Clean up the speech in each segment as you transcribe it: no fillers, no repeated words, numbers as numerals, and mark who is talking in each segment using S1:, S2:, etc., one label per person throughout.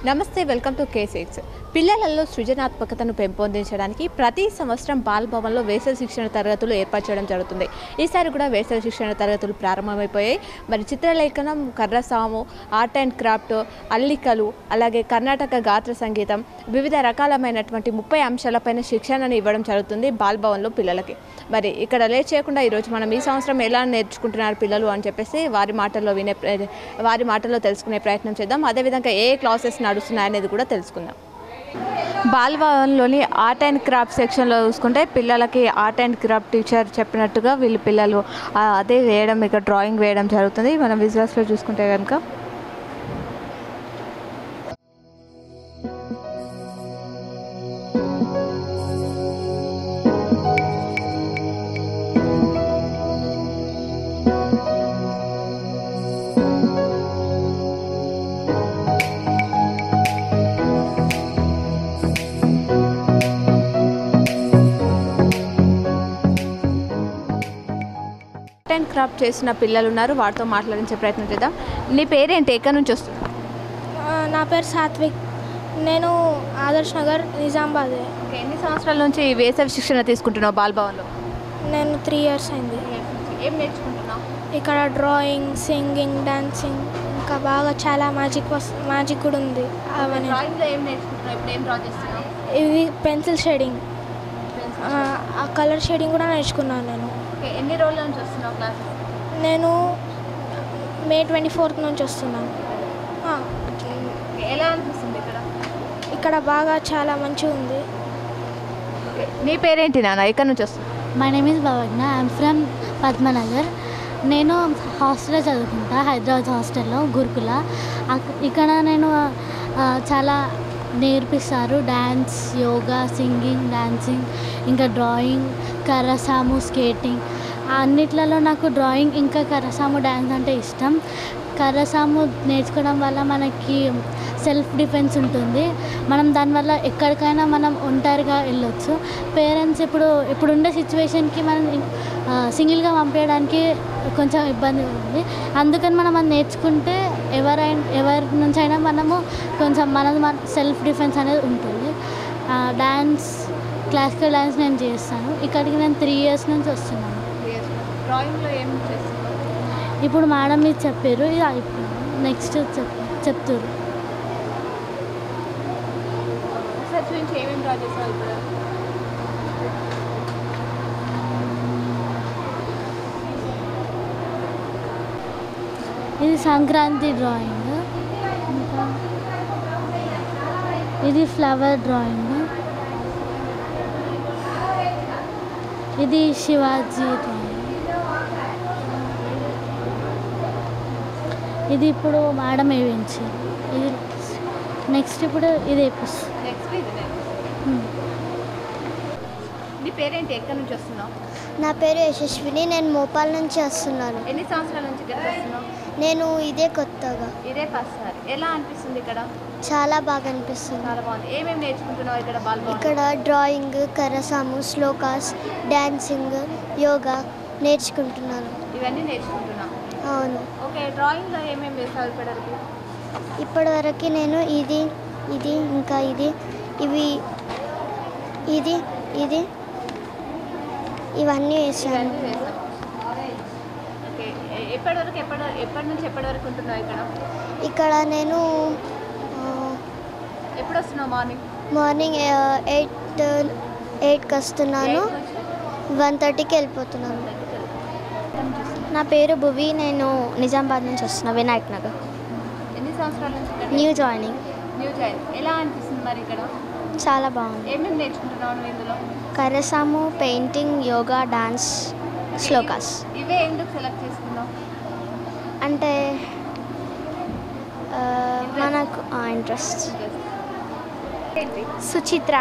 S1: నమస్తే, welcome to K6. పిల్లలలో సృజనాత్మకతను పెంపొందించడానికి ప్రతి సంవత్సరం బాల్ భవన్లో వేసవి శిక్షణ తరగతులు ఏర్పాటు చేయడం జరుగుతుంది. ఈసారి కూడా వేసవి శిక్షణ తరగతులు ప్రారంభమైపోయాయి. మరి చిత్రలేఖనం, కర్రసాము, ఆర్ట్ అండ్ క్రాఫ్ట్, అల్లికలు, అలాగే కర్ణాటక గాత్ర సంగీతం, వివిధ రకాలమైనటువంటి 30 అంశాలపైన శిక్షణను ఇవ్వడం జరుగుతుంది బాల్ భవన్లో పిల్లలకి. మరి ఇక్కడ లేట్ చేయకుండా ఈరోజు మనం ఈ సంవత్సరం ఎలా నేర్చుకుంటున్నారు పిల్లలు అని చెప్పేసి వారి మాటల్లో తెలుసుకునే ప్రయత్నం చేద్దాం. అదేవిధంగా ఏ క్లాసెస్ నడుస్తున్నాయనేది కూడా తెలుసుకుందాం. బాల్ భవన్లోని ఆర్ట్ అండ్ క్రాఫ్ట్ సెక్షన్లో చూసుకుంటే పిల్లలకి ఆర్ట్ అండ్ క్రాఫ్ట్ టీచర్ చెప్పినట్టుగా పిల్లలు అదే వేయడం, ఇక్కడ డ్రాయింగ్ వేయడం జరుగుతుంది. మనం విజువల్స్లో చూసుకుంటే కనుక ఆర్ట్ అండ్ క్రాఫ్ట్ చేసిన పిల్లలు ఉన్నారు, వాటితో మాట్లాడించే ప్రయత్నం చేద్దాం. నీ పేరేంటి, ఎక్కడి నుంచి వస్తుంది?
S2: నా పేరు సాత్విక్. నేను ఆదర్శ్ నగర్, నిజామాబాద్.
S1: ఎన్ని సంవత్సరాల నుంచి వేసవి శిక్షణ తీసుకుంటున్నావు బాల్ భవన్లో?
S2: నేను 3 years అయింది.
S1: ఏం నేర్చుకుంటున్నావు?
S2: ఇక్కడ డ్రాయింగ్, సింగింగ్, డాన్సింగ్, ఇంకా బాగా చాలా మ్యాజిక్ కూడా ఉంది. అవన్నీ
S1: డ్రాయింగ్లో ఏం నేర్చుకుంటున్నావు? ఇప్పుడు ఏం డ్రా చేస్తున్నావు?
S2: ఇవి పెన్సిల్ షేడింగ్, ఆ కలర్ షేడింగ్ కూడా నేర్చుకున్నాను నేను.
S1: ఎన్ని రోజుల నుంచి వస్తున్నావు క్లాస్?
S2: నేను May 24th నుంచి వస్తున్నాను.
S1: ఎలా అనిపిస్తుంది ఇక్కడ?
S2: ఇక్కడ బాగా చాలా మంచిగా ఉంది.
S1: నీ పేరేంటి నాన్న, ఎక్కడి నుంచి వస్తుంది?
S3: My name is Bhavagna. I'm from Padmanagar. నేను హాస్టల్లో చదువుకుంటా, హైదరాబాద్ హాస్టల్లో, గురుకుల. ఇక్కడ నేను చాలా నేర్పిస్తారు. డ్యాన్స్, యోగా, సింగింగ్, డాన్సింగ్, ఇంకా డ్రాయింగ్, కర్రసాము, స్కేటింగ్. అన్నిట్లలో నాకు డ్రాయింగ్ ఇంకా కర్రసాము, డ్యాన్స్ అంటే ఇష్టం. కర్రసాము నేర్చుకోవడం వల్ల మనకి సెల్ఫ్ డిఫెన్స్ ఉంటుంది. మనం దానివల్ల ఎక్కడికైనా మనం ఒంటరిగా వెళ్ళొచ్చు. పేరెంట్స్ ఇప్పుడుండే సిచ్యువేషన్కి మనం సింగిల్గా పంపించడానికి కొంచెం ఇబ్బంది ఉంది. అందుకని మనం అది నేర్చుకుంటే ఎవరి నుంచి అయినా మనము కొంచెం మన సెల్ఫ్ డిఫెన్స్ అనేది ఉంటుంది. డ్యాన్స్, క్లాసికల్ డ్యాన్స్ నేను చేస్తాను. ఇక్కడికి నేను 3 years నుంచి వస్తున్నాను.
S1: డ్రాయింగ్లో ఏం చేస్తున్నావు?
S3: ఇప్పుడు మేడం మీరు చెప్పారు, ఇది అయిపోయింది. నెక్స్ట్ చెప్తారు.
S1: ఏమేమి డ్రా చేస్తావు ఇప్పుడు?
S3: ఇది సంక్రాంతి డ్రాయింగ్, ఇంకా ఇది ఫ్లవర్ డ్రాయింగ్, ఇది శివాజీ డ్రాయింగ్. ఇది ఇప్పుడు మేడం వేయించారు. ఇది నెక్స్ట్ ఇప్పుడు ఇది వేపిస్తుంది.
S1: నీ పేరేంటి, ఎక్కడి నుంచి వస్తున్నావు?
S4: నా పేరు యశస్విని. నేను మోపాల్ నుంచి వస్తున్నాను.
S1: ఎన్ని సంవత్సరాల నుంచి ఇక్కడ వస్తున్నావు?
S4: నేను ఇదే కొత్తగా.
S1: ఇదే ఫస్ట్ సారి. ఎలా అనిపిస్తుంది ఇక్కడ?
S4: చాలా బాగా అనిపిస్తుంది.
S1: చాలా బాగుంది. ఏమేమి నేర్చుకుంటున్నావు ఇక్కడ బాల్ భవన్?
S4: ఇక్కడ డ్రాయింగ్, కర్రసాము, శ్లోకాస్, డాన్సింగ్, యోగా నేర్చుకుంటున్నాను.
S1: ఇవన్నీ నేర్చుకుంటున్నావు?
S4: అవును.
S1: ఓకే, డ్రాయింగ్లో ఏమేమి వేసావు ఇప్పటివరకు?
S4: ఇప్పటివరకు నేను ఇది ఇంకా ఇవి ఇది ఇవన్నీ వేసాను.
S1: ఓకే, ఎప్పటి నుంచి ఎప్పటి వరకు ఉంటున్నావు ఇక్కడ?
S4: ఇక్కడ నేను
S1: ఎప్పుడు వస్తున్నావు?
S4: మార్నింగ్ 8కి వస్తున్నాను, 1:30కి వెళ్ళిపోతున్నాను.
S2: నా పేరు భువి. నేను నిజామాబాద్ నుంచి వస్తున్నా, వినాయక్ నగర్.
S1: ఎన్ని సంవత్సరాల నుంచి ఇక్కడ?
S4: New joining.
S1: ఎలా అనిపిస్తుంది మరి ఇక్కడ?
S4: చాలా బాగుంది.
S1: ఏమేమి నేర్చుకుంటున్నావు నువ్వు ఇందులో?
S4: కర్రసాము, పెయింటింగ్, యోగా, డాన్స్, శ్లోకాస్.
S1: ఇవే ఎందుకు సెలెక్ట్ చేసుకున్నావు?
S4: అంటే మనకు ఇంట్రెస్ట్.
S2: సుచిత్ర.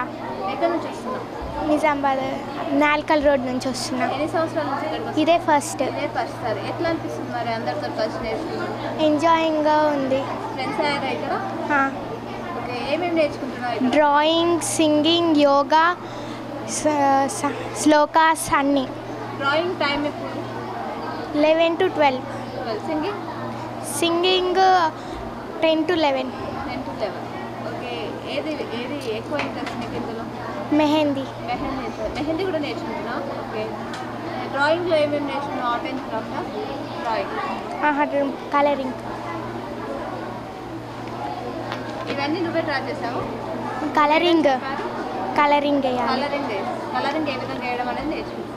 S1: ఎక్కడి నుంచి వస్తున్నావు?
S2: నిజామాబాద్, నాల్కల్ రోడ్ నుంచి వస్తున్నా.
S1: ఎన్ని సంవత్సరాల నుంచి ఇక్కడికి వస్తున్నావు?
S2: ఇదే ఫస్ట్.
S1: ఇదే ఫస్ట్ సారి. ఎట్లా అనిపిస్తుంది మరి అందరితో కలిసి నేర్చుకున్నావు?
S2: ఎంజాయింగ్గా ఉంది.
S1: ఫ్రెండ్స్ అయ్యారా ఇక్కడ? ఓకే, ఏమేమి నేర్చుకుంటున్నావు ఇక్కడ?
S2: డ్రాయింగ్, సింగింగ్, యోగా, శ్లోకాస్ అన్నీ.
S1: డ్రాయింగ్ టైం ఎప్పుడు?
S2: 11 to 12.
S1: Singing?
S2: Singing 10 to 11.
S1: 10 to 11. ఏది ఏది ఎక్కువ ఇంట్రెస్ట్ నీకు ఇందులో?
S2: మెహందీ.
S1: మెహందీ కూడా నేర్చుకుంటున్నావు. ఓకే, డ్రాయింగ్లో ఏమేమి నేర్చుకున్నావు? ఆర్ట్ అండ్ క్రాఫ్టా, డ్రాయింగ్,
S2: కలరింగ్.
S1: ఇవన్నీ నువ్వే డ్రా చేసావు?
S2: కలరింగ్ కలరింగ్
S1: కలరింగ్ ఏ విధంగా వేయడం అనేది నేర్చుకుంటావు.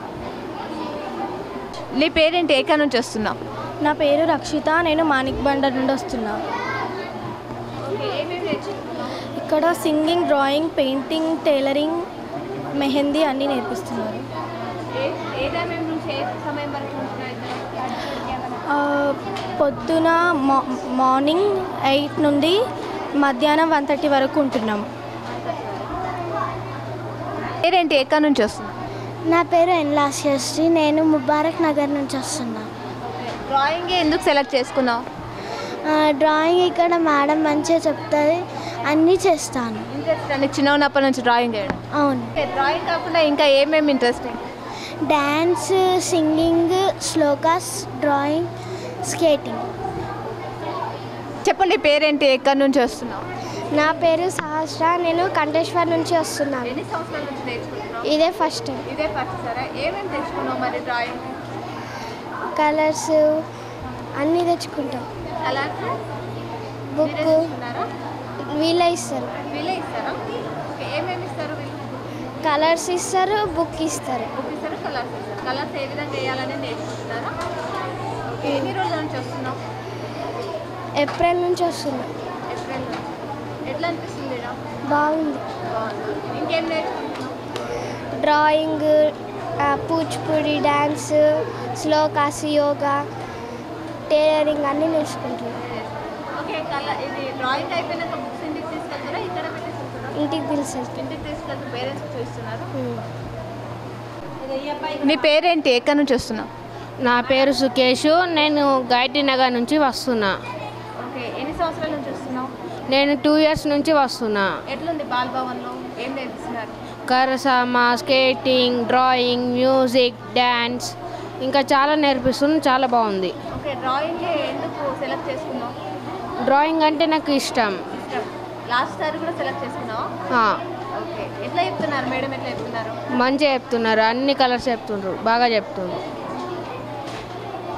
S1: నీ పేరేంటి? ఎక్కడి నుంచి వస్తున్నావు?
S2: నా పేరు రక్షిత. నేను మాణిక్ బండర్ నుండి వస్తున్నా.
S1: ఏమేమి నేర్చుకుంటున్నావు?
S2: ఇక్కడ singing, drawing, painting, tailoring, mehndi అన్నీ నేర్పిస్తున్నారు.
S1: ఏ సమయం నుంచి ఏ సమయం వరకు ఉంటున్నావు?
S2: పొద్దున మార్నింగ్ 8 నుండి మధ్యాహ్నం 1:30 వరకు ఉంటున్నాం.
S1: పేరేంటి? ఎక్కడి నుంచి వస్తున్నావు?
S4: నా పేరు ఎన్లాశ్రీ. నేను ముబారక్ నగర్ నుంచి వస్తున్నా.
S1: డ్రాయింగ్ ఎందుకు సెలెక్ట్ చేసుకున్నావు?
S4: డ్రాయింగ్ ఇక్కడ మేడం మంచిగా చెప్తుంది, అన్నీ చేస్తాను.
S1: ఇంట్రెస్ట్ అండి చిన్న ఉన్నప్పటి నుంచి డ్రాయింగ్ వేయడం?
S4: అవును.
S1: డ్రాయింగ్ కాకుండా ఇంకా ఏమేమి interest?
S4: Dance, singing, shlokas, drawing, skating.
S1: చెప్పండి, పేరేంటి? ఎక్కడి నుంచి వస్తున్నావు?
S4: నా పేరు సహస్ర. నేను కంఠేశ్వర్ నుంచి వస్తున్నాను.
S1: ఎన్ని సంవత్సరాల నుంచి నేర్చుకుంటున్నావు?
S4: ఇదే ఫస్ట్ టైం.
S1: ఇదే ఫస్ట్ సరే. ఏమేమి తెచ్చుకున్నావు మరి డ్రాయింగ్?
S4: కలర్స్ అన్నీ తెచ్చుకుంటాం.
S1: కలర్స్
S4: బుక్ వీళ్ళే ఇస్తారు.
S1: వీళ్ళే ఇస్తారా? ఏమేమి ఇస్తారు వీళ్ళు?
S4: కలర్స్ ఇస్తారు, బుక్ ఇస్తారు.
S1: బుక్ ఇస్తారు, కలర్స్ ఇస్తారు. కలర్స్ ఏ విధంగా వేయాలని నేర్చుకుంటున్నారా? ఓకే, ఎన్ని రోజుల నుంచి వస్తున్నావు?
S4: ఏప్రిల్ నుంచి వస్తున్నా.
S1: ఏప్రిల్ నుంచి. ఎట్లా అనిపిస్తుంది?
S4: బాగుంది.
S1: ఇంకేం నేర్చుకుంటున్నావు?
S4: Drawing, Kuchipudi, dance, shlokas, yoga, tailoring అన్నీ నేర్చుకుంటున్నాను.
S1: ఓకే, ఇది డ్రాయింగ్ అయిపోయినాక బుక్స్ ఇంటికి తీసుకెళ్తారా? ఇక్కడ పెట్టేసుకుంటారా?
S4: ఇంటికి పిలిచేస్తాను.
S1: ఇంటికి తీసుకెళ్తే పేరెంట్స్ చూస్తున్నారు. నీ పేరేంటి? ఎక్కడి నుంచి వస్తున్నావు?
S5: నా పేరు సుకేష్. నేను గాయత్రి నగర్ నుంచి వస్తున్నా.
S1: ఓకే, ఎన్ని సంవత్సరాల నుంచి వస్తున్నావు?
S5: నేను 2 ఇయర్స్ నుంచి వస్తున్నా.
S1: ఎట్లుంది బాలభవన్లో? ఏం నేర్పిస్తున్నారు?
S5: కరసామా, స్కేటింగ్, డ్రాయింగ్, మ్యూజిక్, డ్యాన్స్ ఇంకా చాలా నేర్పిస్తుంది. చాలా బాగుంది.
S1: ఓకే, డ్రాయింగ్ ఎందుకు సెలెక్ట్ చేసుకున్నావు?
S5: డ్రాయింగ్ అంటే నాకు ఇష్టం.
S1: లాస్ట్ సారి కూడా సెలెక్ట్ చేసుకున్నావా? ఓకే, ఎట్లా చెప్తున్నారు మేడం? ఎట్లా చెప్తున్నారు?
S5: మంచిగా చెప్తున్నారు. అన్ని కలర్స్ చెప్తుండ్రు, బాగా చెప్తుండ్రు.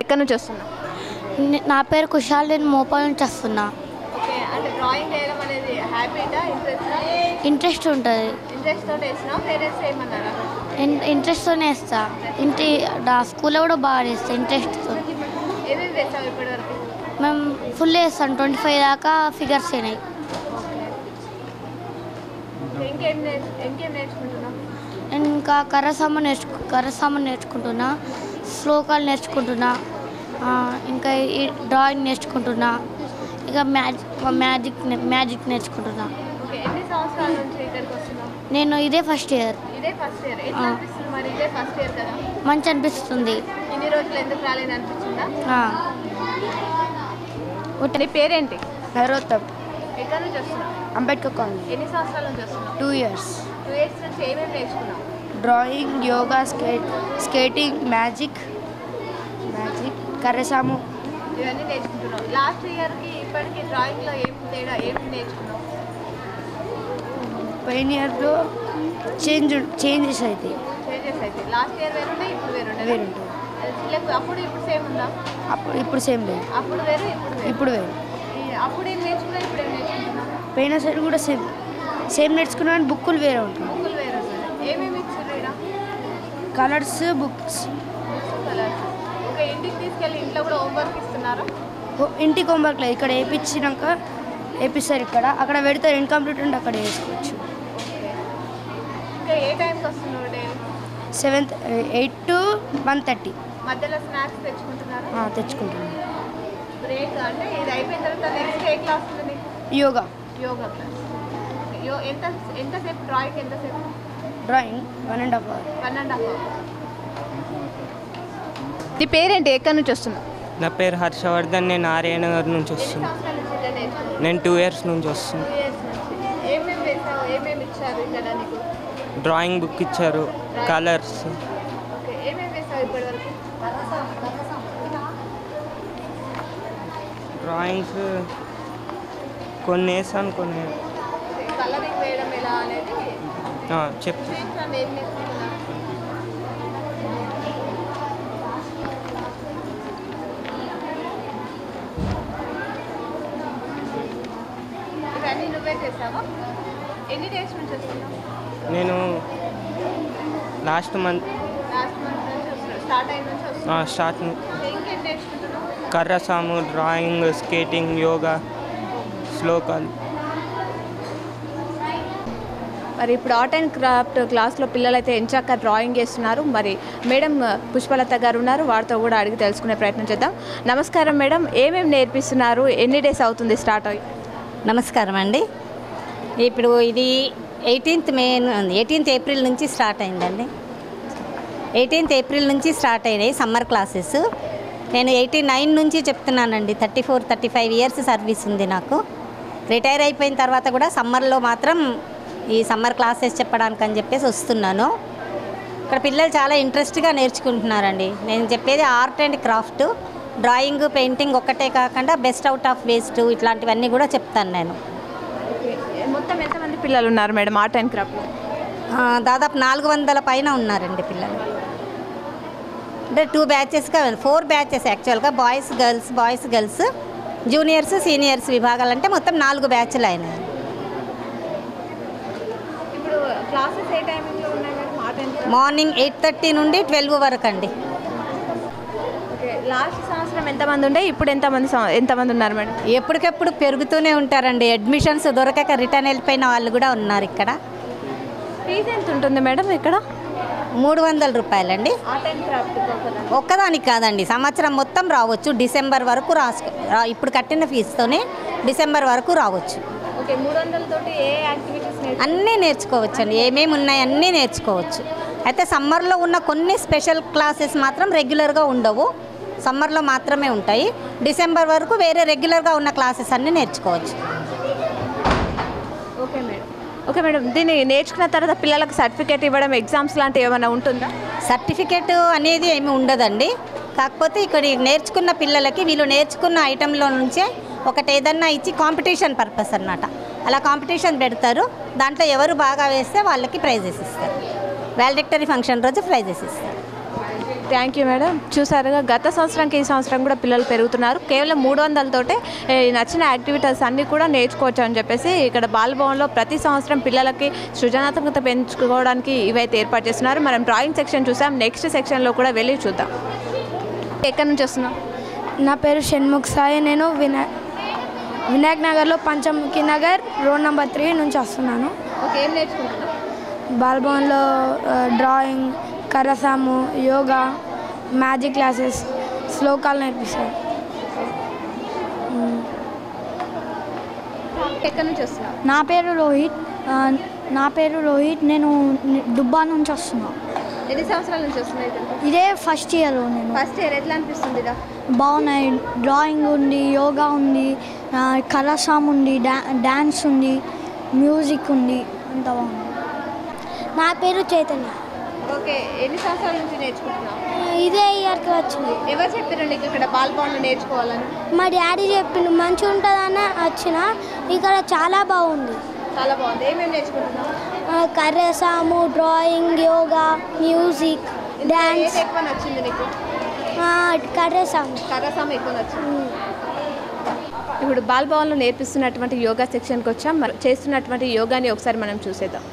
S1: ఎక్కడి నుంచి వస్తున్నావు?
S3: నా పేరు కుషాల్. నేను మోపాల్ నుంచి వస్తున్నా.
S1: ఓకే, అంటే డ్రాయింగ్ వేయడం అనేది హ్యాపీటా, ఇంట్రెస్టా?
S3: ఇంట్రెస్ట్ ఉంటుంది.
S1: ఇంట్రెస్ట్ తోటి వేసినావు? పేరెంట్స్ ఏమన్నారా?
S3: ఇంట్రెస్ట్తోనే వేస్తా. స్కూల్లో కూడా బాగా వేస్తా ఇంట్రెస్ట్తో.
S1: ఏమేమి వేసావు ఇప్పటి వరకు?
S3: మేము ఫుల్ వేస్తాం. 25 దాకా ఫిగర్స్ అయినాయి.
S1: ఇంకేం నేర్చుకుంటున్నావు?
S3: నేను ఇంకా కర్రసామ నేర్చుకుంటున్నా, శ్లోకాలు నేర్చుకుంటున్నా, ఇంకా ఈ డ్రాయింగ్ నేర్చుకుంటున్నా, ఇంకా మ్యాజిక్ నేర్చుకుంటున్నా.
S1: ఓకే, ఎన్ని సంవత్సరాల నుంచి ఇక్కడికి వస్తున్నావు?
S3: నేను ఇదే ఫస్ట్ ఇయర్.
S1: ఇదే ఫస్ట్ ఇయర్. ఎట్లా అనిపిస్తుంది మరి? ఇదే ఫస్ట్ ఇయర్ కదా,
S3: మంచి అనిపిస్తుంది.
S1: ఇన్ని రోజులు ఎందుకు రాలేదు అనిపించిందా? నీ పేరేంటి?
S6: నరోత్తమ్.
S1: ఎక్కడి నుంచి వస్తున్నావు?
S6: అంబేద్కర్ కాలనీ.
S1: ఎన్ని సంవత్సరాల నుంచి వస్తున్నావు?
S6: 2 ఇయర్స్.
S1: 2 ఇయర్స్ నుంచి ఏమేమి నేర్చుకున్నావు?
S6: డ్రాయింగ్, యోగా, స్కేటింగ్, మ్యాజిక్, కర్రసాము.
S1: ఇవన్నీ నేర్చుకుంటున్నావు. లాస్ట్ ఇయర్కి ఇప్పటికి డ్రాయింగ్లో ఏం తేడా, ఏం నేర్చుకున్నావు?
S6: పోయిన ఇయర్లో చేంజెస్ అవుతాయి.
S1: చేంజెస్ అయితే లాస్ట్ ఇయర్ వేరుండే, ఇప్పుడు వేరుండే.
S6: వేరుంటుంది.
S1: అప్పుడు ఇప్పుడు సేమ్ ఉందా?
S6: ఇప్పుడు సేమ్ లేదు.
S1: అప్పుడు వేరు, ఇప్పుడు వేరు.
S6: వేరు.
S1: అప్పుడు ఏం నేర్చుకున్నా, ఇప్పుడు ఏం నేర్చుకుంటున్నావు?
S6: పోయిన సైడ్ కూడా సేమ్ నేర్చుకున్నాను. బుక్కులు వేరే ఉంటుంది.
S1: బుక్కులు వేరు. ఏమేమి ఇచ్చారు ఇక్కడ?
S6: Colours, books,
S1: colours. ఓకే, ఇంటికి తీసుకెళ్ళి ఇంట్లో కూడా హోంవర్క్ ఇస్తున్నారా?
S6: ఇంటికి హోంవర్క్ లేదు. ఇక్కడ వేపిస్తారు. ఇక్కడ అక్కడ పెడతారు. ఇన్కంప్లీట్ ఉంటే అక్కడ వేసుకోవచ్చు.
S1: ఇంకా ఏ టైంకి వస్తున్నావు డైలీ?
S6: 8 to 1:30.
S1: మధ్యలో స్నాక్స్ తెచ్చుకుంటున్నారా?
S6: తెచ్చుకుంటున్నాను.
S1: బ్రేక్ అంటే ఇది అయిపోయిన తర్వాత నెక్స్ట్ ఏ క్లాస్ ఉంది నీకు?
S6: యోగా
S1: క్లాస్. ఎంతసేపు డ్రాయింగ్? ఎంతసేపు
S6: డ్రాయింగ్? 1.5 hours.
S1: 1.5 hours. నీ పేరేంటి? ఎక్కడి నుంచి వస్తున్నావు?
S7: నా పేరు హర్షవర్ధన్. నేను ఆర్యనగర్ నుంచి వస్తున్నాను. నేను 2 ఇయర్స్ నుంచి వస్తున్నాను.
S1: ఏమేమి వేసావు? ఏమేమి ఇచ్చారు ఇక్కడ నీకు?
S7: డ్రాయింగ్ బుక్ ఇచ్చారు, కలర్స్.
S1: ఓకే, ఏమేమి వేసావు ఇప్పటి వరకు?
S7: డ్రాయింగ్స్ కొన్ని వేసాను, కొన్ని
S1: కలరింగ్ వేయడం ఎలా అనేది
S7: చెప్తా.
S1: ఇవన్నీ నువ్వే చేసావా? ఎన్ని డేస్ నుంచి వస్తున్నావు?
S7: నేను లాస్ట్ మంత్
S1: స్టార్ట్ అయిన నుంచి వస్తున్నావు.
S7: స్టార్ట్
S1: ఇంకేం నేర్చుకుంటున్నావు?
S7: కర్రసాము, డ్రాయింగ్, స్కేటింగ్, యోగా, శ్లోకాలు.
S1: మరి ఇప్పుడు ఆర్ట్ అండ్ క్రాఫ్ట్ క్లాస్లో పిల్లలు అయితే ఎంచక్క డ్రాయింగ్ చేస్తున్నారు. మరి మేడం పుష్పలత గారు ఉన్నారు, వారితో కూడా అడిగి తెలుసుకునే ప్రయత్నం చేద్దాం. నమస్కారం మేడం, ఏమేమి నేర్పిస్తున్నారు? ఎన్ని డేస్ అవుతుంది స్టార్ట్ అయ్యి?
S8: నమస్కారం అండి. ఇప్పుడు ఇది 18th ఏప్రిల్ నుంచి స్టార్ట్ అయిందండి. 18th ఏప్రిల్ నుంచి స్టార్ట్ అయినాయి సమ్మర్ క్లాసెస్. నేను 89 నుంచి చెప్తున్నానండి. 34-35 ఇయర్స్ సర్వీస్ ఉంది నాకు. రిటైర్ అయిపోయిన తర్వాత కూడా సమ్మర్లో మాత్రం ఈ సమ్మర్ క్లాసెస్ చెప్పడానికి అని చెప్పేసి వస్తున్నాను. ఇక్కడ పిల్లలు చాలా ఇంట్రెస్ట్గా నేర్చుకుంటున్నారండి. నేను చెప్పేది art and craft, drawing, painting ఒక్కటే కాకుండా బెస్ట్ అవుట్ ఆఫ్ వేస్ట్ ఇట్లాంటివన్నీ కూడా చెప్తాను నేను.
S1: మొత్తం ఎంతమంది పిల్లలు ఉన్నారు మేడం ఆర్ట్ అండ్ క్రాఫ్ట్?
S8: దాదాపు 400 పైన ఉన్నారండి పిల్లలు. అంటే 2 బ్యాచెస్గా 4 బ్యాచెస్ యాక్చువల్గా, బాయ్స్ గర్ల్స్, జూనియర్స్ సీనియర్స్ విభాగాలు అంటే మొత్తం 4 బ్యాచ్లు అయినాయి.
S1: ఇప్పుడు క్లాసెస్ ఏ టైమింగ్లో ఉన్నాయి madam art and craft?
S8: Morning 8:30 నుండి 12 వరకు అండి.
S1: ఓకే, లాస్ట్ సంవత్సరం ఎంతమంది ఉండే, ఇప్పుడు ఎంతమంది ఉన్నారు మేడం?
S8: ఎప్పటికెప్పుడు పెరుగుతూనే ఉంటారండి. అడ్మిషన్స్ దొరకక రిటర్న్ వెళ్ళిపోయిన వాళ్ళు కూడా ఉన్నారు ఇక్కడ.
S1: ఫీజు ఎంత ఉంటుంది మేడం ఇక్కడ?
S8: 300 రూపాయలండి.
S1: ఆర్ట్ అండ్ క్రాఫ్ట్
S8: ఒక్కదానికి కాదండి, సంవత్సరం మొత్తం రావచ్చు. డిసెంబర్ వరకు ఇప్పుడు కట్టిన ఫీజుతోనే డిసెంబర్ వరకు రావచ్చు.
S1: ఓకే, 300 తోటి ఏ యాక్టివిటీస్
S8: అన్నీ నేర్చుకోవచ్చు అండి. ఏమేమి ఉన్నాయి అన్నీ నేర్చుకోవచ్చు. అయితే సమ్మర్లో ఉన్న కొన్ని స్పెషల్ క్లాసెస్ మాత్రం రెగ్యులర్గా ఉండవు, సమ్మర్లో మాత్రమే ఉంటాయి. డిసెంబర్ వరకు వేరే రెగ్యులర్గా ఉన్న క్లాసెస్ అన్నీ నేర్చుకోవచ్చు.
S1: ఓకే మేడం, దీన్ని నేర్చుకున్న తర్వాత పిల్లలకు సర్టిఫికేట్ ఇవ్వడం, ఎగ్జామ్స్ లాంటివి ఏమైనా ఉంటుందా?
S8: సర్టిఫికేట్ అనేది ఏమి ఉండదండి. కాకపోతే ఇక్కడ నేర్చుకున్న పిల్లలకి వీళ్ళు నేర్చుకున్న ఐటెంలో నుంచే ఒకటి ఏదన్నా ఇచ్చి కాంపిటీషన్ పర్పస్ అన్నమాట. అలా కాంపిటీషన్ పెడతారు. దాంట్లో ఎవరు బాగా వేస్తే వాళ్ళకి ప్రైజెస్ ఇస్తారు. వాల్డిక్టరీ ఫంక్షన్ రోజు ప్రైజెస్ ఇస్తారు.
S1: Thank you madam. చూసారుగా గత సంవత్సరానికి ఈ సంవత్సరం కూడా పిల్లలు పెరుగుతున్నారు. కేవలం 300 తోటే నచ్చిన యాక్టివిటీస్ అన్నీ కూడా నేర్చుకోవచ్చు అని చెప్పేసి ఇక్కడ బాలభవన్లో ప్రతి సంవత్సరం పిల్లలకి సృజనాత్మకత పెంచుకోవడానికి ఇవైతే ఏర్పాటు చేస్తున్నారు. మనం డ్రాయింగ్ సెక్షన్ చూసాం, నెక్స్ట్ సెక్షన్లో కూడా వెళ్ళి చూద్దాం. ఎక్కడి నుంచి వస్తున్నాం?
S2: నా పేరు షణ్ముఖ్ సాయి. నేను వినాయక్ నగర్లో పంచముఖి నగర్ రోడ్ నెంబర్ 3 నుంచి వస్తున్నాను.
S1: ఓకే, ఏం నేర్చుకుంటున్నాం?
S2: బాలభవన్లో డ్రాయింగ్, కర్రసాము, యోగా, మ్యాజిక్ క్లాసెస్, శ్లోకాలు నేర్పిస్తారు.
S1: ఎక్కడి నుంచి వస్తున్నాం?
S3: నా పేరు రోహిత్. నేను దుబ్బా నుంచి వస్తున్నాను.
S1: ఎన్ని సంవత్సరాల నుంచి వస్తున్నాయి?
S3: ఇదే ఫస్ట్ ఇయర్. నేను
S1: ఫస్ట్ ఇయర్. ఎట్లా అనిపిస్తుంది?
S3: బాగున్నాయి. డ్రాయింగ్ ఉంది, యోగా ఉంది, కళాశామ ఉంది, డ్యాన్స్ ఉంది, మ్యూజిక్ ఉంది, అంత బాగుంది.
S4: నా పేరు చైతన్య.
S1: ఓకే, ఎన్ని సంవత్సరాల నుంచి నేర్చుకుంటున్నావు?
S4: ఇదే ఇయర్కి వచ్చింది.
S1: ఎవరు చెప్పారు నీకు ఇక్కడ బాలభవన్లో నేర్చుకోవాలని?
S4: మా డాడీ చెప్పిండు మంచిగా ఉంటుందని వచ్చిన. ఇక్కడ చాలా బాగుంది.
S1: చాలా బాగుంది. ఏమేమి నేర్చుకుంటున్నావు?
S4: కర్రసాము, డ్రాయింగ్, యోగా, మ్యూజిక్, డ్యాన్స్.
S1: ఎక్కువ నచ్చింది నీకు?
S4: కర్రసాము
S1: ఎక్కువ నచ్చింది. ఇప్పుడు బాలభవన్లో నేర్పిస్తున్నటువంటి యోగా సెక్షన్కి వచ్చాం. చేస్తున్నటువంటి యోగాని ఒకసారి మనం చూసేద్దాం.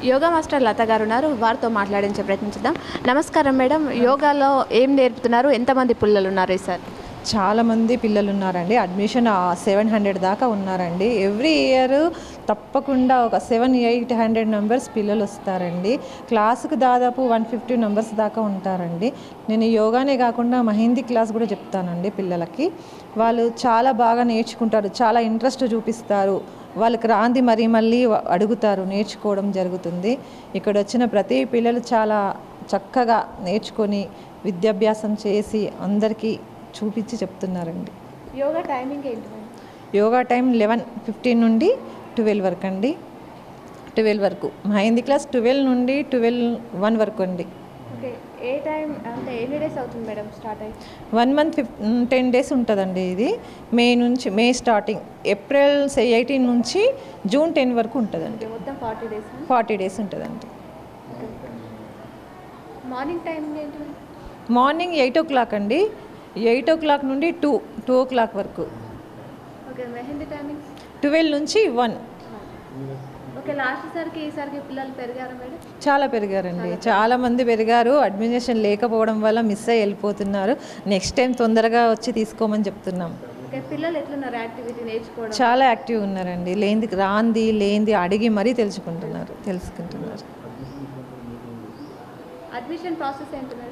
S1: యోగా మాస్టర్ లత గారు ఉన్నారు, వారితో మాట్లాడించే ప్రయత్నించుదాం. నమస్కారం మేడం, యోగాలో ఏం నేర్పుతున్నారు, ఎంతమంది పిల్లలు ఉన్నారు సార్?
S9: చాలామంది పిల్లలు ఉన్నారండి. అడ్మిషన్ 700 దాకా ఉన్నారండి. ఎవ్రీ ఇయర్ తప్పకుండా ఒక 700-800 మెంబర్స్ పిల్లలు వస్తారండి. క్లాసుకు దాదాపు 150 మెంబర్స్ దాకా ఉంటారండి. నేను యోగానే కాకుండా మెహందీ క్లాస్ కూడా చెప్తానండి పిల్లలకి. వాళ్ళు చాలా బాగా నేర్చుకుంటారు, చాలా ఇంట్రెస్ట్ చూపిస్తారు. వాళ్ళకి రాంది మళ్ళీ అడుగుతారు, నేర్చుకోవడం జరుగుతుంది. ఇక్కడ వచ్చిన ప్రతి పిల్లలు చాలా చక్కగా నేర్చుకొని విద్యాభ్యాసం చేసి అందరికీ చూపించి చెప్తున్నారండి.
S1: యోగా టైమింగ్ ఏంటి?
S9: యోగా టైం 11:15 నుండి 12 వరకు అండి. 12 వరకు మెహందీ క్లాస్ 12 నుండి 12:01 వరకు అండి.
S1: ఓకే, ఏ టైం అంటే ఎన్ని డేస్ అవుతుంది మేడం స్టార్ట్ అయ్యి?
S9: 1 month 10 days ఉంటుందండి. ఇది మే స్టార్టింగ్ ఏప్రిల్ 18 నుంచి జూన్ 10 వరకు ఉంటుందండి.
S1: మొత్తం 40 days.
S9: 40 days ఉంటుందండి.
S1: మార్నింగ్ టైమింగ్ ఏంటి?
S9: మార్నింగ్ 8 o'clock అండి. 8 o'clock నుండి 2 o'clock వరకు.
S1: ఓకే, మెహందీ టైమింగ్
S9: 12 నుంచి 1.
S1: ఓకే, లాస్ట్ సారికి ఈసారికి పిల్లలు పెరిగారా మేడం?
S9: చాలా పెరిగారండి, చాలా మంది పెరిగారు. అడ్మిషన్ లేకపోవడం వల్ల మిస్ అయ్యి వెళ్ళిపోతున్నారు. నెక్స్ట్ టైం తొందరగా వచ్చి తీసుకోమని చెప్తున్నాం.
S1: ఓకే, పిల్లలు ఎట్లున్నారు యాక్టివిటీ నేర్చుకోవడం?
S9: చాలా యాక్టివ్ ఉన్నారండి. లేనిది అడిగి మరీ తెలుసుకుంటున్నారు.
S1: అడ్మిషన్ ప్రాసెస్ ఏంటి మేడం?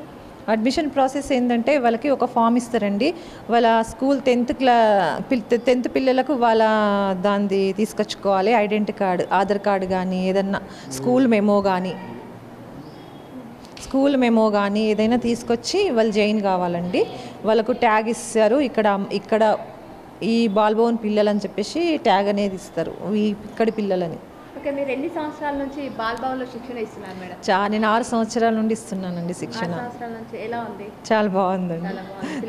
S9: అడ్మిషన్ ప్రాసెస్ ఏంటంటే వాళ్ళకి ఒక ఫామ్ ఇస్తారండి. వాళ్ళ స్కూల్ 10th పిల్లలకు వాళ్ళ దాన్ని తీసుకొచ్చుకోవాలి. ఐడెంటిటీ కార్డు, ఆధార్ కార్డు కానీ ఏదన్నా స్కూల్ మెమో కానీ ఏదైనా తీసుకొచ్చి వాళ్ళు జాయిన్ కావాలండి. వాళ్ళకు ట్యాగ్ ఇస్తారు. ఇక్కడ ఈ బాల్భవన్ పిల్లలు అని చెప్పేసి ట్యాగ్ అనేది ఇస్తారు, ఇక్కడి పిల్లలని.
S1: ఓకే, మీరు ఎన్ని సంవత్సరాల నుంచి బాల్భవన్లో శిక్షణ ఇస్తున్నారు మేడం?
S9: నేను 6 సంవత్సరాల నుండి ఇస్తున్నానండి శిక్షణ.
S1: 6 సంవత్సరాల నుంచి ఎలా ఉంది?
S9: చాలా బాగుందండి,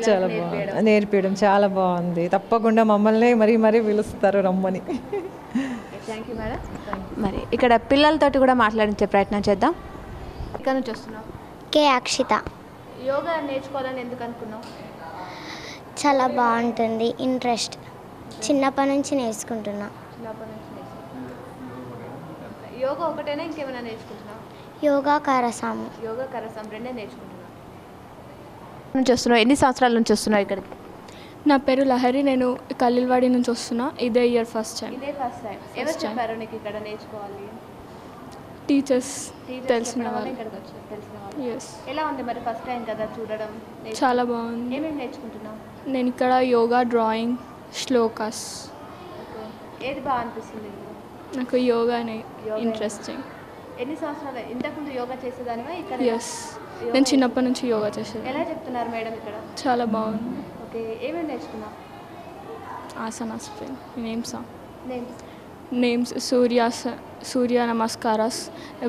S9: చాలా బాగుంది. నేర్పించడం చాలా బాగుంది. తప్పకుండా మమ్మల్ని మరీ పిలుస్తారు రమ్మని.
S1: Thank you madam. మరి ఇక్కడ పిల్లలతోటి కూడా మాట్లాడించే ప్రయత్నం చేద్దాం. ఇక్కడ నుంచి వస్తున్నాం.
S4: కే అక్షిత.
S1: యోగా నేర్చుకోవాలని ఎందుకు అనుకున్నావు?
S4: చాలా బాగుంటుంది, ఇంట్రెస్ట్. చిన్నప్పటి నుంచి నేర్చుకుంటున్నా.
S1: యోగా ఒకటేనా ఇంకేమైనా నేర్చుకుంటున్నావు?
S4: యోగా కరసం
S1: రెండే నేర్చుకుంటున్నావు. నుంచి వస్తున్నావు, ఎన్ని సంవత్సరాల నుంచి వస్తున్నావు ఇక్కడికి?
S10: నా పేరు లహరి, నేను కల్లిల్వాడి నుంచి వస్తున్నా. ఇదే ఇయర్ ఫస్ట్ టైం.
S1: ఎవరు చెప్పారు నీకు ఇక్కడ నేర్చుకోవాలి?
S10: టీచర్స్ తెలిసిన వాళ్ళు.
S1: ఎస్. ఎలా ఉంది మరి ఫస్ట్ టైం కదా చూడడం?
S10: చాలా బాగుంది.
S1: ఏమేమి నేర్చుకుంటున్నావు?
S10: నేను ఇక్కడ యోగా, డ్రాయింగ్, శ్లోకాస్.
S1: ఏది బాగా అనిపిస్తుంది?
S10: నాకు యోగానే ఇంట్రెస్టింగ్.
S1: ఎన్ని సంవత్సరాలు ఇంతకుముందు యోగా చేసేదానివా ఇక్కడ?
S10: ఎస్, నేను చిన్నప్పటి నుంచి యోగా చేసేది.
S1: ఎలా చెప్తున్నారు మేడం ఇక్కడ?
S10: చాలా బాగుంది.
S1: ఓకే, ఏమేమి నేర్చుకున్నావు?
S10: ఆసనాస్, నేమ్స్ సూర్య నమస్కారాస్,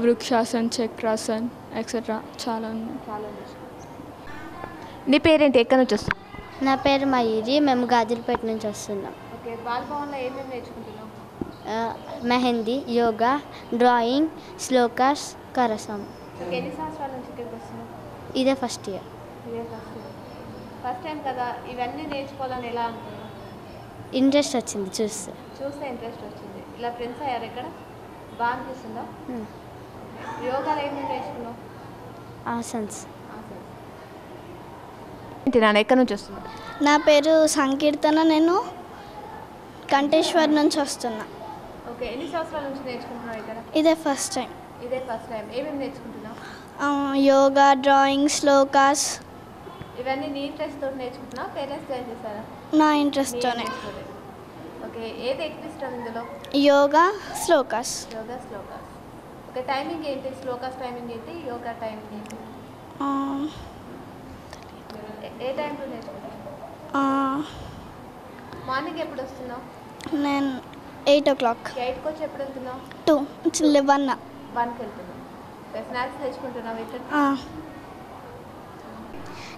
S10: వృక్షాసన్, చక్రాసన్ ఎక్సెట్రా చాలా ఉన్నాయి.
S1: నీ పేరేంటి, ఎక్కడి నుంచి వస్తున్నావు?
S4: నా పేరు మయూరి, మేము గాజులపేట నుంచి వస్తున్నాం.
S1: ఓకే, బాల్భవన్లో ఏమేమి నేర్చుకుంటున్నావు?
S4: మెహందీ, యోగా, డ్రాయింగ్, శ్లోకాస్, కరసం.
S1: ఎన్ని సంవత్సరాల నుంచి ఇక్కడికి వస్తున్నావు?
S4: ఇదే ఫస్ట్ ఇయర్.
S1: ఫస్ట్ టైం కదా, ఇవన్నీ నేర్చుకోవాలని ఎలా అనుకున్నావు?
S4: ఇంట్రెస్ట్ వచ్చింది, చూస్తే
S1: ఇంట్రెస్ట్ వచ్చింది. ఇలా ఫ్రెండ్స్ అయ్యారు ఇక్కడ? బాగా అనిపిస్తుందా? యోగాలో ఏమేమి నేర్చుకున్నావు?
S4: ఆసన్స్.
S1: నాన్న ఎక్కడి నుంచి వస్తున్నావు?
S11: నా పేరు సంకీర్తన, నేను కంటేశ్వర్ నుంచి వస్తున్నా.
S1: ఓకే, ఎన్ని సంవత్సరాల నుంచి నేర్చుకుంటున్నావు ఇక్కడ?
S11: ఇదే ఫస్ట్ టైం.
S1: ఏమేమి నేర్చుకుంటున్నావు?
S11: యోగా, డ్రాయింగ్, శ్లోకాస్.
S1: ఇవన్నీ నీ ఇంట్రెస్ట్ తోటి నేర్చుకుంటున్నావు? పేరెంట్స్ జాయిన్ చేశారా?
S11: నా ఇంట్రెస్ట్తోనే.
S1: ఓకే, ఏది ఎక్కువ ఇష్టం ఇందులో?
S11: యోగా, శ్లోకాస్.
S1: ఓకే, టైమింగ్ ఏంటి? శ్లోకాస్ టైమింగ్ ఏంటి? యోగా టైమింగ్ ఏంటి? ఏ టైంలో నేర్చుకుంటావు? మార్నింగ్ ఎప్పుడు వస్తున్నావు?
S11: నేను 8 o'clock.
S1: 8కి వచ్చి ఎప్పుడు వెళ్తున్నావు?
S11: 1కి
S1: వెళ్తున్నావు. స్నాక్స్ తెచ్చుకుంటున్నావు ఇక్కడ?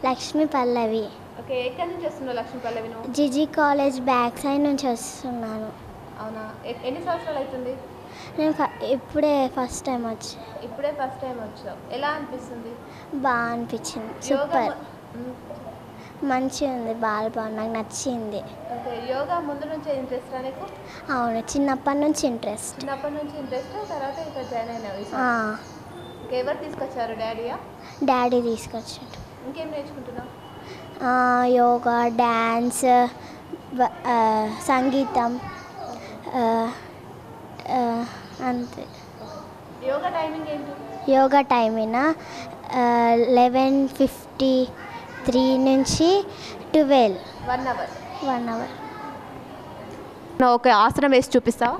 S4: లక్ష్మీ పల్లవి.
S1: ఓకే, ఎక్కడి నుంచి వస్తున్నావు లక్ష్మీ పల్లవి?
S4: జిజీ కాలేజ్ బ్యాక్ సైడ్ నుంచి వస్తున్నాను.
S1: అవునా, ఎన్ని సంవత్సరాలు అవుతుంది?
S4: నేను ఇప్పుడే ఫస్ట్ టైం వచ్చావు.
S1: ఎలా అనిపిస్తుంది?
S4: బాగా అనిపించింది, సూపర్. మంచిగా ఉంది బాగా నాకు నచ్చింది.
S1: ఓకే, యోగా ముందు నుంచే ఇంట్రెస్ట్ నీకు?
S4: అవును, చిన్నప్పటి నుంచి ఇంట్రెస్ట్.
S1: చిన్నప్పటి నుంచి ఇంట్రెస్ట్, తర్వాత ఇక్కడ జాయిన్ అయినావు. ఎవరు తీసుకొచ్చారు?
S4: డాడీ తీసుకొచ్చాడు.
S1: ఇంకేం నేర్చుకుంటున్నావు?
S4: యోగా, డ్యాన్స్, సంగీతం, అంతే.
S1: యోగా టైమింగ్ ఏంటి?
S4: యోగా టైమింగ్ 11:53 నుంచి 12.
S1: 1 అవర్.
S4: 1 అవర్.
S1: ఒక ఆసనం వేసి చూపిస్తావా?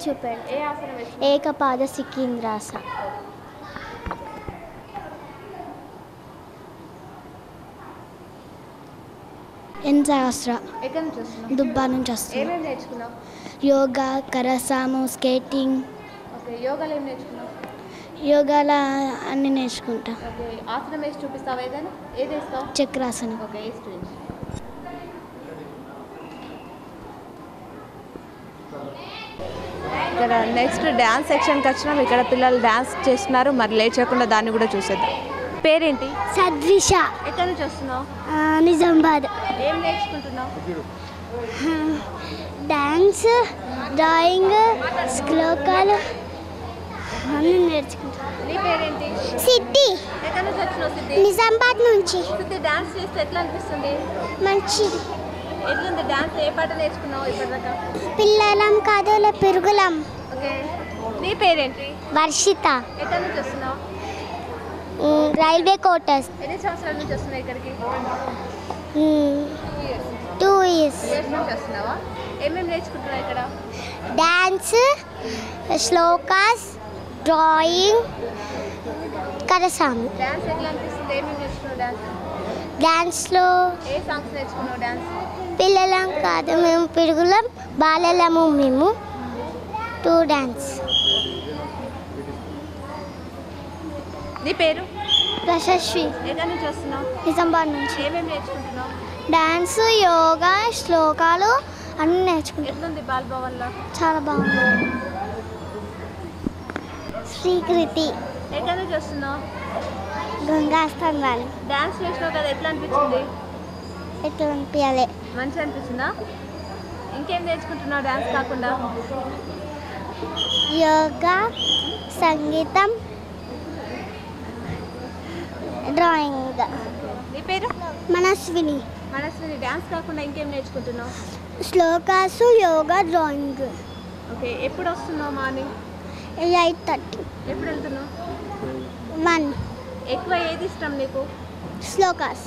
S4: చూపాడు.
S1: ఏ ఆసనం వేసి?
S4: ఏకపాద సికింద్రాస. సహస్ర.
S1: ఎక్కడి నుంచి వస్తున్నావు?
S4: దుబ్బా నుంచి వస్తున్నాను.
S1: ఏమేమి నేర్చుకున్నావు?
S4: యోగా, కరసాము, స్కేటింగ్.
S1: ఓకే, యోగాలో ఏం నేర్చుకున్నావు?
S4: యోగాలో అన్నీ నేర్చుకుంటా.
S1: ఓకే, ఆసనం వేసి చూపిస్తావా? ఏదైనా ఏది వేస్తావు?
S4: చక్రాసనం.
S1: ఓకే, వేసి చూపించు. ఇక్కడ నెక్స్ట్ డ్యాన్స్ సెక్షన్కి వచ్చినాం. ఇక్కడ పిల్లలు డ్యాన్స్ చేస్తున్నారు. మరి లేట్ చేయకుండా దాన్ని కూడా చూసేద్దాం. పేరేంటి?
S4: సద్విష.
S1: ఎక్కడి నుంచి వస్తున్నావు?
S4: నిజామాబాద్.
S1: ఏం నేర్చుకుంటున్నావు?
S4: డాన్స్, డ్రాయింగ్, శ్లోకాలు అన్నీ నేర్చుకుంటాను.
S1: నీ పేరేంటి?
S4: సిద్ధి.
S1: ఎక్కడి నుంచి వచ్చినావు సిద్ధి?
S4: నిజామాబాద్ నుంచి.
S1: సిద్ధి, డాన్స్ చేస్తే ఎట్లా అనిపిస్తుంది?
S4: మంచిది.
S1: ఎట్లుంది డాన్స్? ఏ పాట నేర్చుకున్నావు ఇప్పటిదాకా?
S4: పిల్లలం కాదుల పెరుగులం.
S1: ఓకే, నీ పేరేంటి?
S4: వర్షిత.
S1: ఎక్కడి నుంచి వస్తున్నావు?
S4: రైల్వే కోటర్స్.
S1: ఎన్ని సంవత్సరాల నుంచి వస్తున్నావు ఇక్కడికి?
S4: 2 years.
S1: నుంచి వస్తున్నావా? ఏమేమి నేర్చుకుంటున్నావు ఇక్కడ?
S4: డాన్స్, శ్లోకాస్, డ్రాయింగ్, కరసాము.
S1: డాన్స్ ఎట్లా అనిపిస్తుంది? ఏమేమి నేర్చుకున్నావు డాన్స్?
S4: డాన్స్లో
S1: ఏ సాంగ్స్ నేర్చుకున్నావు డాన్స్?
S4: పిల్లలం కాదు మేము పెరుగులం, బాలలము మేము. 2 డాన్స్.
S1: నీ పేరు?
S4: యశస్వి.
S1: ఎక్కడి నుంచి వస్తున్నావు?
S4: నిజామాబాద్ నుంచి.
S1: ఏమేమి నేర్చుకుంటున్నావు?
S4: డాన్స్, యోగా, శ్లోకాలు అన్నీ నేర్చుకుంటాం.
S1: ఎట్లుంది బాలభవన్లో?
S4: చాలా బాగుంది. శ్రీకృతి.
S1: ఎక్కడి నుంచి వస్తున్నావు?
S4: గంగాస్థాన్ వాళ్ళు.
S1: డాన్స్ చేసినావు కదా, ఎట్లా అనిపించింది?
S4: ఎట్లా అనిపించాలి?
S1: మంచిగా అనిపించిందా? ఇంకేం నేర్చుకుంటున్నావు డాన్స్ కాకుండా?
S4: యోగా, సంగీతం, డ్రాయింగ్.
S1: నీ పేరు?
S4: మనస్విని.
S1: మనస్విని, డాన్స్ కాకుండా ఇంకేం నేర్చుకుంటున్నావు?
S4: శ్లోకాసు, యోగా, డ్రాయింగ్.
S1: ఓకే, ఎప్పుడు వస్తున్నావు? మార్నింగ్
S4: 8:30.
S1: ఎప్పుడు వెళ్తున్నావు?
S4: 1.
S1: ఎక్కువ ఏది ఇష్టం నీకు?
S4: శ్లోకాస్.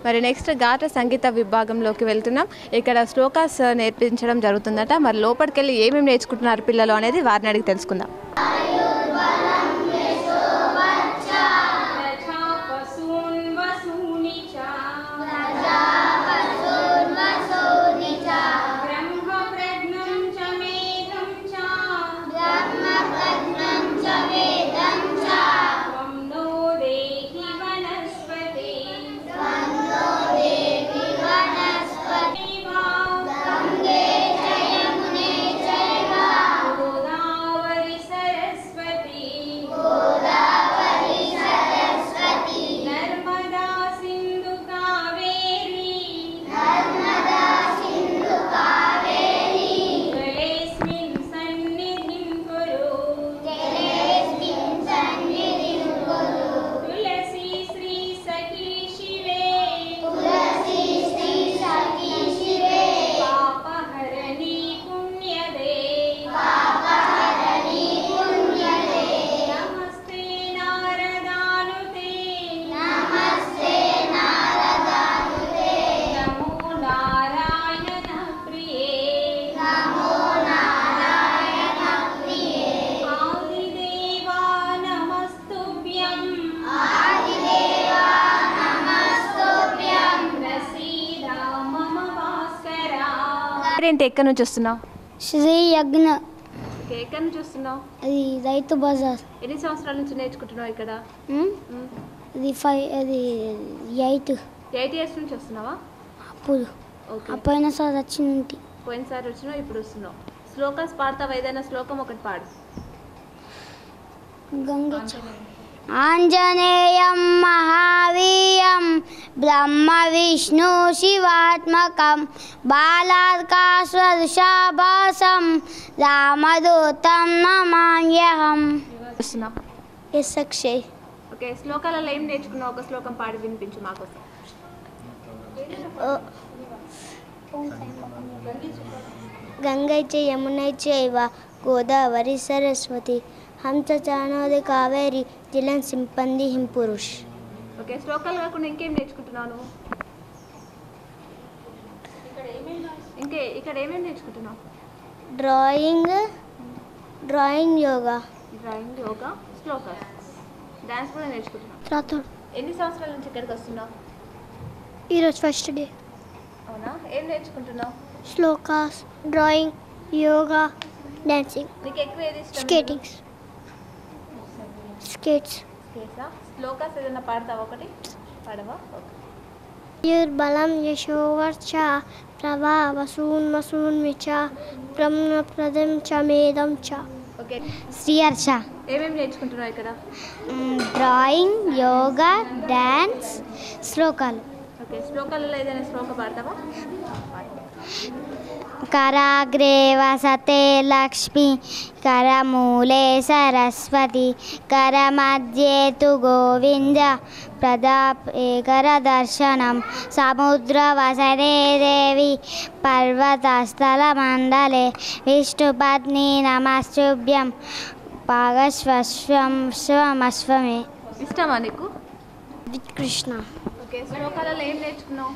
S1: మరి నెక్స్ట్ గాత్ర సంగీత విభాగంలోకి వెళ్తున్నాం. ఇక్కడ శ్లోకాస్ నేర్పించడం జరుగుతుందట. మరి లోపలికి వెళ్ళి ఏమేమి నేర్చుకుంటున్నారు పిల్లలు అనేది వారిని అడిగి తెలుసుకుందాం. ఏంటి, ఎక్కడి నుంచి వస్తున్నావు?
S4: శ్రీ యజ్ఞ.
S1: ఎక్కడి నుంచి వస్తున్నావు?
S4: అది రైతు బజార్.
S1: ఎన్ని సంవత్సరాల నుంచి నేర్చుకుంటున్నావు ఇక్కడ?
S4: అది 8
S1: ఇయర్స్ నుంచి వస్తున్నావా?
S4: అప్పుడు పోయిన సార్ వచ్చింది.
S1: పోయినసారి వచ్చినావు, ఇప్పుడు వస్తున్నావు. శ్లోకాస్ పాడతావా? ఏదైనా శ్లోకం ఒకటి పాడు.
S12: ఆంజనేయం మహావీర్యం బ్రహ్మ విష్ణు శివాత్మకం బాలార్కాశవృషభాసం రామదూతం నమామ్యహం.
S11: ఎస్ అక్షయ్.
S1: ఓకే, శ్లోకాలలో ఏం నేర్చుకున్నావు? ఒక శ్లోకం పాడి వినిపించు మాకు.
S11: గంగై చ యమునై చైవ గోదావరి సరస్వతి హంస చానోది కావేరి జలం సింపంది హిం పురుష్.
S1: ఓకే, శ్లోకాలు కాకుండా ఇంకేం నేర్చుకుంటున్నావు నువ్వు? ఇక్కడ ఏమేమి నేర్చుకుంటున్నావు?
S11: డ్రాయింగ్ యోగా.
S1: డ్రాయింగ్, యోగా, శ్లోకాలు, డాన్స్ కూడా నేర్చుకుంటున్నావు. ఎన్ని సంవత్సరాల నుంచి ఇక్కడికి వస్తున్నావు?
S11: ఈరోజు ఫస్ట్ డే.
S1: అవునా? ఏం నేర్చుకుంటున్నావు?
S11: Shlokas, drawing, yoga, dancing.
S1: నీకు ఎక్కువ ఏది ఇష్టం?
S11: స్కేట్స్.
S1: స్కేట్సా? శ్లోకాస్ ఏదైనా పాడతావా? ఒకటి పాడవా?
S11: బలం యశోవర్చ ప్రభావసూన్మసూన్మిచ బ్రహ్మప్రదం చ మేధం చ.
S1: ఓకే,
S12: శ్రీ హర్ష.
S1: ఏమేమి నేర్చుకుంటున్నావు ఇక్కడ?
S12: డ్రాయింగ్, యోగా, డ్యాన్స్, శ్లోకాలు.
S1: ఓకే, శ్లోకాలలో ఏదైనా శ్లోక పాడతావా?
S12: कराग्रे वसते लक्ष्मी करमूले सरस्वती करमध्ये तु गोविन्द प्रदापे करदर्शनं समुद्रवसने देवी पर्वतस्थलमण्डले विष्णुपत्नी नमस्तुभ्यं पागस्वस्वमस्वमे.
S1: ఇష్టమా నీకు?
S11: కృష్ణ.
S1: ఓకే, శ్లోకాలలో ఏం నేర్చుకున్నావు?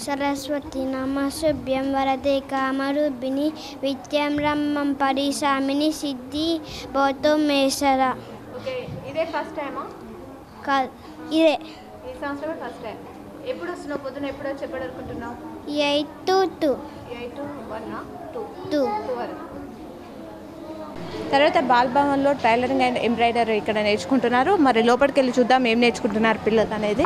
S11: సరస్వతి నమస్తుభ్యం వరదే కామరూపిణి విద్యాం బ్రహ్మం పరిశామిని సిద్ధి భవతు మేసర.
S1: ఓకే, ఇదే ఫస్ట్ టైమా?
S11: ఇదే
S1: ఈ సంవత్సరమే ఫస్ట్ టైం. ఎప్పుడు వస్తున్నావు? పొద్దున ఎప్పుడు వచ్చి ఎప్పుడు అనుకుంటున్నావు?
S11: 8 to 2.
S1: 8 to 1
S11: 2
S1: వరకు. తర్వాత బాల్భవన్లో టైలరింగ్ అండ్ ఎంబ్రాయిడరీ ఇక్కడ నేర్చుకుంటున్నారు. మరి లోపలికి వెళ్ళి చూద్దాం ఏం నేర్చుకుంటున్నారు పిల్లలు అనేది.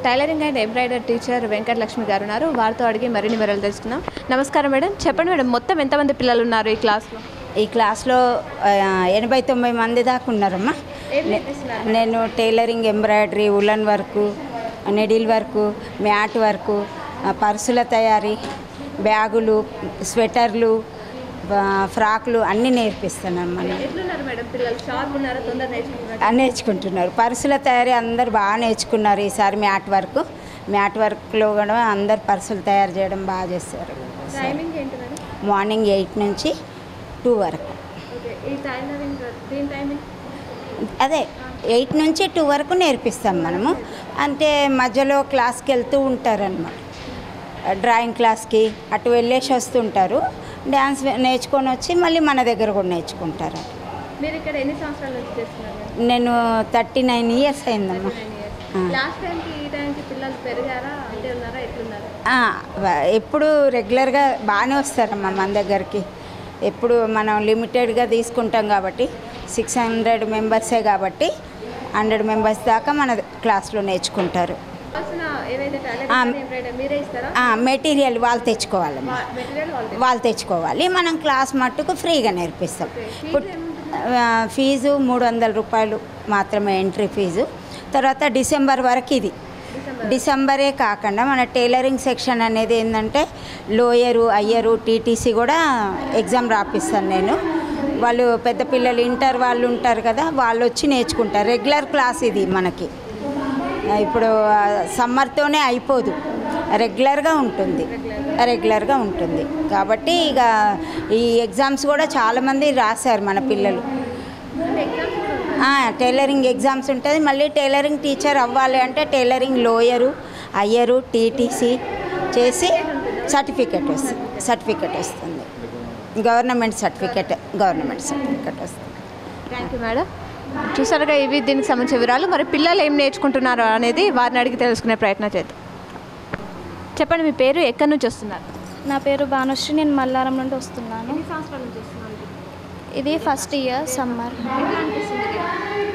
S1: Tailoring and embroidery teacher Venkatalakshmi గారు ఉన్నారు. వారితో అడిగి మరిన్ని వివరాలు తెలుసుకుందాం. నమస్కారం మేడం, చెప్పండి మేడం, మొత్తం ఎంతమంది పిల్లలు ఉన్నారు ఈ క్లాస్లో?
S13: ఈ క్లాస్లో 80-90 మంది దాకా ఉన్నారమ్మా. నేను tailoring, embroidery, woollen work, needle work, mat work, పర్సుల తయారీ, బ్యాగులు, స్వెటర్లు, ఫ్రాక్లు అన్నీ నేర్పిస్తున్నాను. నేర్చుకుంటున్నారు. పర్సుల తయారీ అందరు బాగా నేర్చుకున్నారు ఈసారి. మ్యాట్ వర్క్లో కూడా అందరు పర్సులు తయారు చేయడం బాగా చేస్తారు. మార్నింగ్ 8 నుంచి 2 వరకు. అదే 8 నుంచి 2 వరకు నేర్పిస్తాం మనము. అంటే మధ్యలో క్లాస్కి వెళ్తూ ఉంటారన్నమాట. డ్రాయింగ్ క్లాస్కి అటు వెళ్ళేసి వస్తుంటారు. డ్యాన్స్ నేర్చుకొని వచ్చి మళ్ళీ మన దగ్గర కూడా నేర్చుకుంటారు.
S1: మీరు ఇక్కడ ఎన్ని సంవత్సరాల నుంచి చేస్తున్నారు?
S13: నేను 39 ఇయర్స్ అయిందమ్మా.
S1: లాస్ట్ టైంకి ఈ టైంకి పిల్లలు పెరిగారా? అంటే ఉన్నారా? ఎట్లున్నారు?
S13: ఎప్పుడు రెగ్యులర్గా బాగానే వస్తారమ్మా మన దగ్గరికి. ఎప్పుడు మనం లిమిటెడ్గా తీసుకుంటాం కాబట్టి 600 మెంబర్సే కాబట్టి 100 మెంబర్స్ దాకా మన క్లాస్లో నేర్చుకుంటారు. మెటీరియల్ వాళ్ళు తెచ్చుకోవాలి. మనం క్లాస్ మట్టుకు ఫ్రీగా నేర్పిస్తాం. ఫీజు 300 రూపాయలు మాత్రమే ఎంట్రీ ఫీజు. తర్వాత డిసెంబర్ వరకు ఇది. డిసెంబరే కాకుండా మన టైలరింగ్ సెక్షన్ అనేది ఏంటంటే లోయరు, అయ్యరు, టీటీసీ కూడా ఎగ్జామ్ రాపిస్తాను నేను. వాళ్ళు పెద్ద పిల్లలు ఇంటర్ వాళ్ళు ఉంటారు కదా, వాళ్ళు వచ్చి నేర్చుకుంటారు. రెగ్యులర్ క్లాస్ ఇది మనకి. ఇప్పుడు సమ్మర్తోనే అయిపోదు, రెగ్యులర్గా ఉంటుంది కాబట్టి ఇక ఈ ఎగ్జామ్స్ కూడా చాలామంది రాశారు మన పిల్లలు. టైలరింగ్ ఎగ్జామ్స్ ఉంటుంది. మళ్ళీ టైలరింగ్ టీచర్ అవ్వాలి అంటే టైలరింగ్ లోయరు, అయ్యరు, టీటీసీ చేసి సర్టిఫికెట్ వస్తుంది. గవర్నమెంట్ సర్టిఫికెట్ వస్తుంది.
S1: Thank you madam. చూసారుగా ఇవి దీనికి సంబంధించిన వివరాలు. మరి పిల్లలు ఏం నేర్చుకుంటున్నారు అనేది వారిని అడిగి తెలుసుకునే ప్రయత్నం చేద్దాం. చెప్పండి, మీ పేరు, ఎక్కడి నుంచి వస్తున్నారు?
S14: నా పేరు భానుశ్రీ, నేను మల్లారం నుండి వస్తున్నాను.
S1: ఎన్ని సంవత్సరాల నుంచి వస్తున్నారు?
S14: ఇది ఫస్ట్ ఇయర్ సమ్మర్.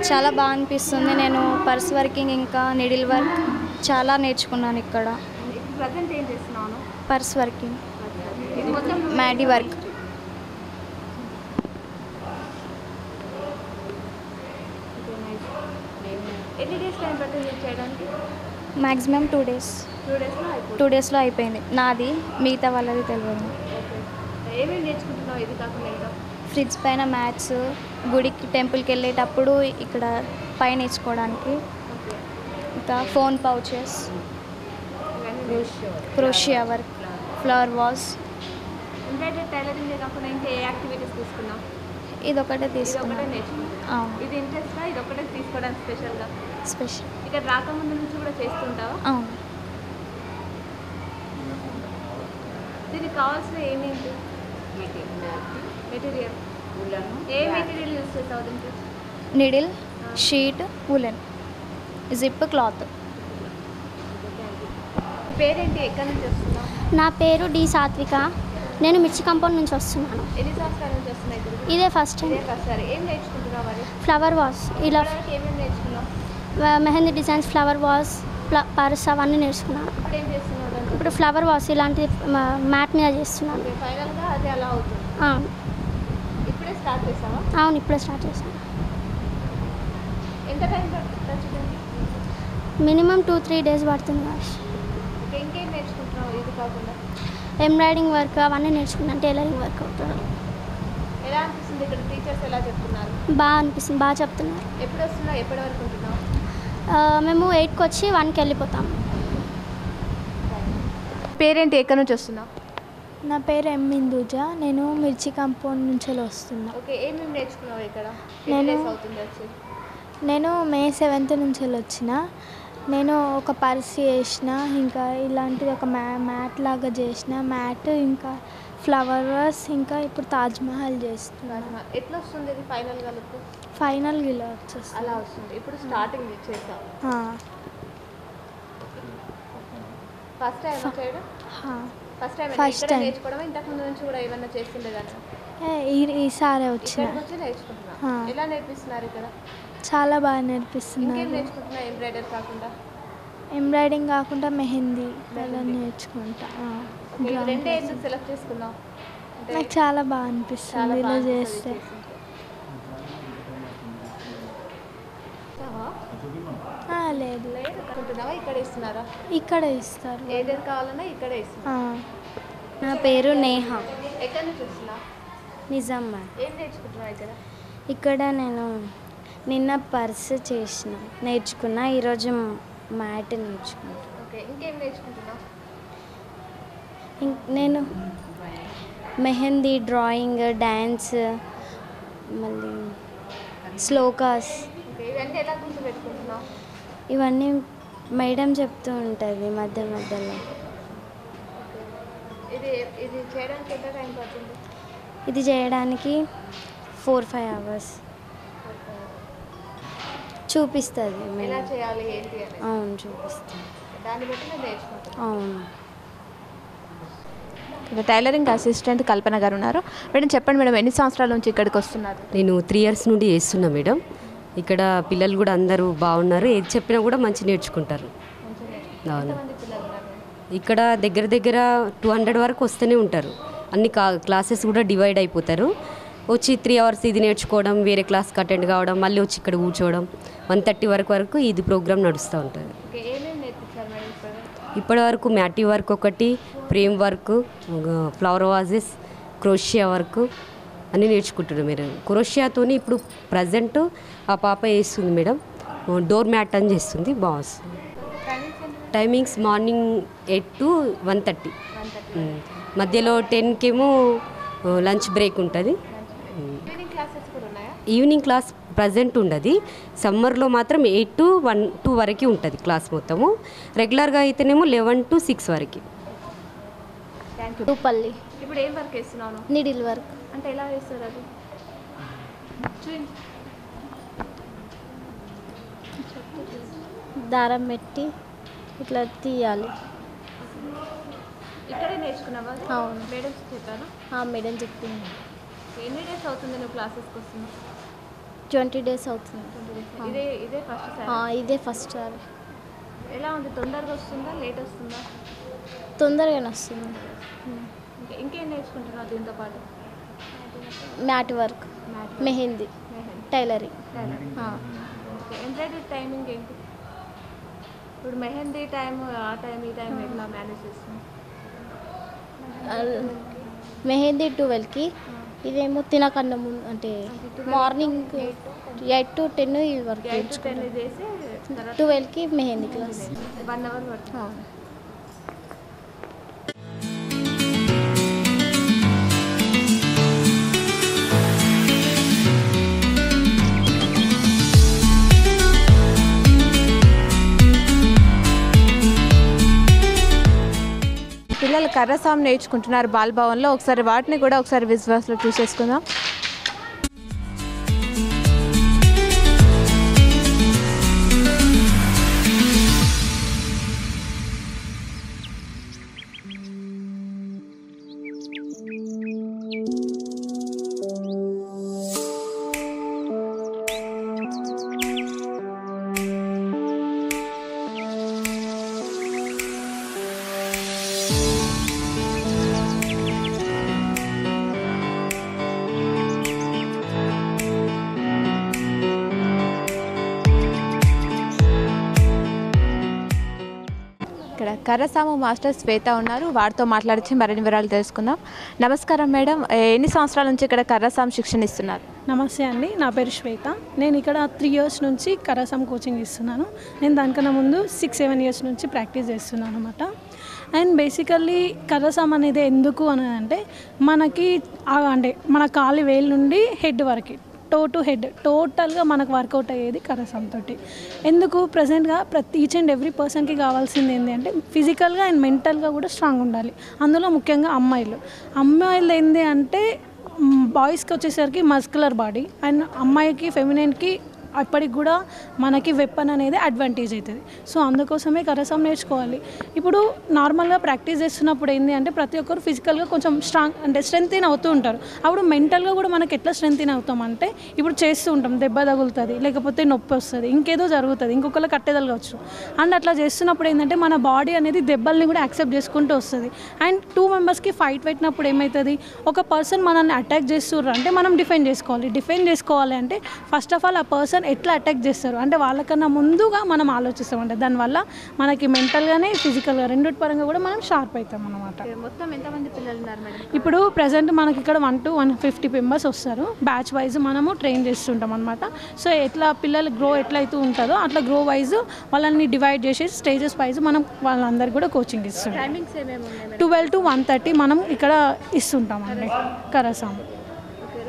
S14: చాలా బాగా అనిపిస్తుంది. నేను పర్స్ వర్కింగ్ ఇంకా నిడిల్ వర్క్ చాలా నేర్చుకున్నాను ఇక్కడ.
S1: ప్రజెంట్ ఏం చేస్తున్నాను?
S14: Purse working, Maddy work.
S1: ఎన్ని డేస్ టైం పట్టింది చేయడానికి?
S14: Maximum 2 days. 2 daysలో అయిపోయింది. నాది, మిగతా వాళ్ళది తెలియదు.
S1: ఏమేమి నేర్చుకుంటున్నావు ఇది కాకుండా? ఇంకా
S14: ఫ్రిడ్జ్ పైన మ్యాథ్స్, గుడికి టెంపుల్కి వెళ్ళేటప్పుడు ఇక్కడ పై నేర్చుకోవడానికి, ఇంకా ఫోన్ పౌచెస్, క్రోషియా work, flower vase.
S1: Embroidery tailoring కాకుండా ఇంకా ఏ యాక్టివిటీస్ తీసుకున్నావు?
S14: ఇదొకటే తీసుకున్నాను.
S1: నేర్చుకున్నాను. ఇది ఇంట్రెస్టా? ఇది ఒకటే తీసుకోవడానికి స్పెషల్. ఇక్కడ రాకముందు నుంచి కూడా చేస్తుంటావా?
S14: అవును.
S1: దీనికి కావాల్సిన ఏమేంటి మెటీరియల్? ఏ మెటీరియల్ యూజ్ చేస్తావు దీనికి?
S14: Needle, sheet, woollen, zip, cloth.
S1: పేరేంటి, ఎక్కడి నుంచి వస్తున్నావు?
S11: నా పేరు డి సాత్విక, నేను మిర్చి కాంపౌండ్ నుంచి వస్తున్నాను.
S1: ఎన్ని సంవత్సరాల నుంచి వస్తున్నాయి?
S11: ఇదే ఫస్ట్ టైం.
S1: ఏం నేర్చుకుంటున్నావు మరి?
S11: ఫ్లవర్ వాస్, ఇలా
S1: ఏమేమి నేర్చుకున్నావు?
S11: Mehndi designs, flower vase, purse అవన్నీ నేర్చుకున్నాను.
S1: ఇప్పుడు ఏం చేస్తున్నావు?
S11: ఇప్పుడు ఫ్లవర్ వాస్ ఇలాంటి మ్యాట్ మీద చేస్తున్నాను.
S1: ఫైనల్గా అది అలా అవుతుంది. ఇప్పుడే స్టార్ట్ చేసావా?
S11: అవును, ఇప్పుడే స్టార్ట్ చేశాను.
S1: ఎంత టైం పడుతుంది?
S11: మినిమం 2-3 days పడుతుంది.
S1: ఇంకేం నేర్చుకుంటున్నావు ఇది కాకుండా?
S11: ఎంబ్రాయిడింగ్ వర్క్ అవన్నీ నేర్చుకున్నాను. టైలరింగ్ వర్క్ అవుతుంది.
S1: ఎలా అనిపిస్తుంది ఇక్కడ? టీచర్స్ ఎలా చెప్తున్నారు?
S11: బాగా అనిపిస్తుంది, బాగా చెప్తున్నారు.
S1: ఎప్పుడు వస్తున్నావు? ఎప్పటి వరకు ఉంటున్నావు?
S11: మేము 8కి వచ్చి 1కి వెళ్ళిపోతాము.
S1: పేరేంటి, ఎక్కడి నుంచి వస్తున్నావు?
S10: నా పేరు ఎం ఇందూజ, నేను మిర్చి కాంపౌండ్ నుంచి వస్తున్నా.
S1: ఓకే, ఏమేమి నేర్చుకున్నావు ఇక్కడ?
S10: నేను మే 7th నుంచి వచ్చిన. నేను ఒక పర్స్ చేసిన, ఇంకా ఇలాంటిది ఒక మ్యాట్ లాగా చేసిన, మ్యాట్, ఇంకా ఫ్లవర్ వాస్, ఇంకా ఇప్పుడు తాజ్మహల్ చేస్తున్నాను.
S1: ఎట్లా వస్తుంది ఇది ఫైనల్గా?
S10: ఫైనల్గా ఇలా వచ్చేస్తుంది.
S1: అలా వస్తుంది. ఇప్పుడు స్టార్టింగ్ చేసావు. ఫస్ట్ టైం చేయడం?
S10: First time.
S1: నేర్చుకోవడం ఇంతకు ముందు నుంచి కూడా ఏమన్నా చేస్తుండేదాన్ని?
S10: ఈసారి వచ్చిన.
S1: నేర్చుకుంటున్నా. ఎలా నేర్పిస్తున్నారు ఇక్కడ?
S10: చాలా బాగా నేర్పిస్తున్నారు.
S1: ఇంకేం నేర్చుకుంటున్నా ఎంబ్రాయిడరీ కాకుండా?
S10: ఎంబ్రాయిడింగ్ కాకుండా మెహందీ అలా నేర్చుకుంటా.
S1: రెండే ఎందుకు సెలెక్ట్ చేసుకున్నావు?
S10: నాకు చాలా బాగా అనిపిస్తుంది ఇలా చేస్తే. లేదు,
S1: ఇక్కడ ఇస్తున్నారా?
S10: ఇక్కడే ఇస్తారు.
S1: ఏదైనా కావాలన్నా ఇక్కడే ఇస్తున్నారు.
S12: నా పేరు నేహ.
S1: ఎక్కడి నుంచి వస్తున్నా?
S12: నిజామాబాద్.
S1: ఏం నేర్చుకుంటున్నావు ఇక్కడ?
S12: ఇక్కడ నేను నిన్న పర్స్ నేర్చుకున్నా, ఈరోజు మ్యాట్ నేర్చుకుంటా.
S1: ఓకే, ఇంకేం నేర్చుకుంటున్నావు?
S12: నేను మెహందీ, డ్రాయింగ్, డ్యాన్స్, మళ్ళీ శ్లోకాస్,
S1: ఇవన్నీ ఎలా గుర్తుపెట్టుకుంటున్నావు?
S12: ఇవన్నీ మేడం చెప్తూ ఉంటుంది మధ్య మధ్యలో.
S1: ఇది చేయడానికి ఎంత టైం పడుతుంది?
S12: ఇది చేయడానికి 4-5 hours చూపిస్తుంది.
S1: ఎలా చేయాలి ఏంటి అని?
S12: అవును, చూపిస్తుంది.
S1: దాన్ని బట్టి నేను నేర్చుకుంటాను.
S12: అవును.
S1: టైలరింగ్ అసిస్టెంట్ కల్పన గారు ఉన్నారు. మేడం చెప్పండి మేడం, ఎన్ని సంవత్సరాల నుంచి ఇక్కడికి వస్తున్నారు?
S15: నేను 3 years నుండి చేస్తున్నా మేడం. ఇక్కడ పిల్లలు కూడా అందరూ బాగున్నారు, ఏది చెప్పినా కూడా మంచి నేర్చుకుంటారు. అవును, ఇక్కడ దగ్గర దగ్గర 200 వరకు వస్తూనే ఉంటారు. అన్ని క్లాసెస్ కూడా డివైడ్ అయిపోతారు. వచ్చి 3 hours ఇది నేర్చుకోవడం, వేరే క్లాస్కి అటెండ్ కావడం, మళ్ళీ వచ్చి ఇక్కడ కూర్చోవడం. 1:30 వరకు ఇది ప్రోగ్రామ్ నడుస్తూ ఉంటుంది. ఇప్పటి వరకు మ్యాటీ వర్క్ ఒకటి, ఫ్రేమ్ వర్క్, ఫ్లవర్ వాజెస్, క్రోషియా వర్క్ అన్నీ నేర్చుకుంటున్నాం మేడం. క్రోషియాతో ఇప్పుడు ప్రజెంట్ ఆ పాప వేస్తుంది మేడం, డోర్ మ్యాట్ అని చేస్తుంది, బాగుంది. Timings morning 8 to 1:30. మధ్యలో 10 కేమో లంచ్ బ్రేక్ ఉంటుంది.
S1: క్లాసెస్ కూడా ఉన్నాయా?
S15: ఈవినింగ్ క్లాస్ ప్రజెంట్ ఉండదు. సమ్మర్లో మాత్రం 8 to 2 వరకు ఉంటుంది క్లాస్ మొత్తము. రెగ్యులర్గా అయితేనేమో 11 to 6 వరకు.
S1: Thank you.
S14: రూపల్లి.
S1: ఇప్పుడు ఏం వర్క్ వేస్తున్నాను?
S14: Needle work.
S1: అంటే ఎలా వేస్తారు అది?
S14: దారం పెట్టి ఇట్లా తీయాలి.
S1: ఇక్కడే నేర్చుకున్నావా?
S14: అవును.
S1: మేడం చెప్పాను.
S14: మేడం చెప్పింది.
S1: ఎన్ని డేస్ అవుతుంది నువ్వు క్లాసెస్కి వస్తున్నావు?
S14: 20 days అవుతుంది.
S1: ఇదే ఫస్ట్ సార్?
S14: ఇదే ఫస్ట్ సార్.
S1: ఎలా ఉంది? తొందరగా వస్తుందా లేట్ వస్తుందా?
S14: తొందరగానే వస్తుంది.
S1: ఇంకేం నేర్చుకుంటున్నావు దీంతో పాటు?
S14: Mat work, mehndi, tailoring.
S1: Embroidery timing ఏంటి? ఇప్పుడు మెహందీ టైం ఆ టైం ఈ టైం ఎట్లా మేనేజ్ చేస్తుంది?
S14: మెహందీ 12కి, ఇదేమో తినకన్నా ముందు అంటే మార్నింగ్ 8 to 10 వరకు
S1: 8 to 10 చేసి
S14: 12కి మెహందీ క్లాస్
S1: 1 hour పడుతుంది. పిల్లలు కర్రసాం నేర్చుకుంటున్నారు బాలభవన్లో. ఒకసారి వాటిని కూడా ఒకసారి విజువల్స్లో చూసేసుకుందాం. ఇక్కడ కర్రసాము మాస్టర్ శ్వేత ఉన్నారు. వారితో మాట్లాడించి మరిన్ని వివరాలు తెలుసుకుందాం. నమస్కారం మేడం, ఎన్ని సంవత్సరాల నుంచి ఇక్కడ కర్రసాము శిక్షణ ఇస్తున్నారు?
S16: నమస్తే అండి, నా పేరు శ్వేత. నేను ఇక్కడ 3 years నుంచి కర్రసాము కోచింగ్ ఇస్తున్నాను. నేను దానికన్నా ముందు 6-7 years నుంచి ప్రాక్టీస్ చేస్తున్నాను అనమాట. అండ్ బేసికల్లీ కర్రసాము అనేది ఎందుకు అని అంటే మనకి అంటే మన కాలి వేలు నుండి హెడ్ వరకు టో టు హెడ్ టోటల్గా మనకు వర్కౌట్ అయ్యేది కర్రసాము తోటి. ఎందుకు ప్రజెంట్గా ఈచ్ అండ్ ఎవ్రీ పర్సన్కి కావాల్సింది ఏంటి అంటే ఫిజికల్గా అండ్ మెంటల్గా కూడా స్ట్రాంగ్ ఉండాలి. అందులో ముఖ్యంగా అమ్మాయిలు ఏంటి అంటే బాయ్స్కి వచ్చేసరికి మస్కులర్ బాడీ అండ్ అమ్మాయికి ఫెమినైన్కి అప్పటికి కూడా మనకి వెపన్ అనేది అడ్వాంటేజ్ అవుతుంది. సో అందుకోసమే కర్రసాము నేర్చుకోవాలి. ఇప్పుడు నార్మల్గా ప్రాక్టీస్ చేస్తున్నప్పుడు ఏంటి అంటే ప్రతి ఒక్కరు ఫిజికల్గా కొంచెం స్ట్రాంగ్ అంటే స్ట్రెంగ్త్ అవుతూ ఉంటారు. అప్పుడు మెంటల్గా కూడా మనకి ఎట్లా స్ట్రెంగ్త్ అవుతామంటే ఇప్పుడు చేస్తూ ఉంటాం, దెబ్బ తగులుతుంది, లేకపోతే నొప్పి వస్తుంది, ఇంకేదో జరుగుతుంది, ఇంకొకరు కట్టెదలగవచ్చు. అండ్ అట్లా చేస్తున్నప్పుడు ఏంటంటే మన బాడీ అనేది దెబ్బల్ని కూడా యాక్సెప్ట్ చేసుకుంటూ వస్తుంది. అండ్ 2 members ఫైట్ పెట్టినప్పుడు ఏమవుతుంది, ఒక పర్సన్ మనల్ని అటాక్ చేస్తుర్రు అంటే మనం డిఫెండ్ చేసుకోవాలి అంటే ఫస్ట్ ఆఫ్ ఆల్ ఆ పర్సన్ ఎట్లా అటాక్ చేస్తారు అంటే వాళ్ళకన్నా ముందుగా మనం ఆలోచిస్తామంటే దానివల్ల మనకి మెంటల్గానే ఫిజికల్గా రెండిటి పరంగా కూడా మనం షార్ప్ అవుతాం అన్నమాట.
S1: మొత్తం ఎంతమంది పిల్లలు ఉన్నారు మేడం?
S16: ఇప్పుడు ప్రజెంట్ మనకి ఇక్కడ 1 to 150 members వస్తారు. బ్యాచ్ వైజ్ మనము ట్రైన్ చేస్తుంటాం అనమాట. సో ఎట్లా పిల్లలు గ్రో ఎట్లా అవుతూ ఉంటుందో అట్లా గ్రో వైజ్ వాళ్ళని డివైడ్ చేసేసి స్టేజెస్ వైజ్ మనం వాళ్ళందరికీ కూడా కోచింగ్ ఇస్తుంటాం.
S1: టైమింగ్స్ ఏమేమి ఉన్నాయి?
S16: 12 to 1:30 మనం ఇక్కడ ఇస్తుంటాం అండి కర్రసాము.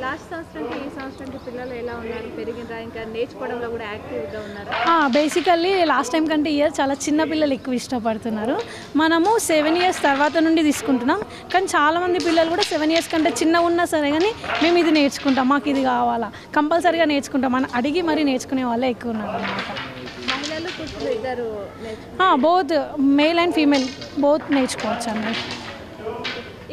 S1: లాస్ట్ సంవత్సరానికి ఈ సంవత్సరానికి పిల్లలు ఎలా ఉన్నారు? పెరిగినరా? ఇంకా నేర్చుకోవడంలో కూడా యాక్టివ్గా ఉన్నారు?
S16: బేసికల్లీ లాస్ట్ టైం కంటే ఇయర్ చాలా చిన్న పిల్లలు ఎక్కువ ఇష్టపడుతున్నారు. మనము 7 years తర్వాత నుండి తీసుకుంటున్నాం. కానీ చాలామంది పిల్లలు కూడా 7 years కంటే చిన్న ఉన్నా సరే కానీ మేము ఇది నేర్చుకుంటాం, మాకు ఇది కావాలా, కంపల్సరీగా నేర్చుకుంటాం అని అడిగి మరీ నేర్చుకునే వాళ్ళే ఎక్కువ ఉన్నారు అన్నమాట.
S1: మహిళలు పురుషులు ఇద్దరు
S16: both male and female both నేర్చుకోవచ్చు అండి.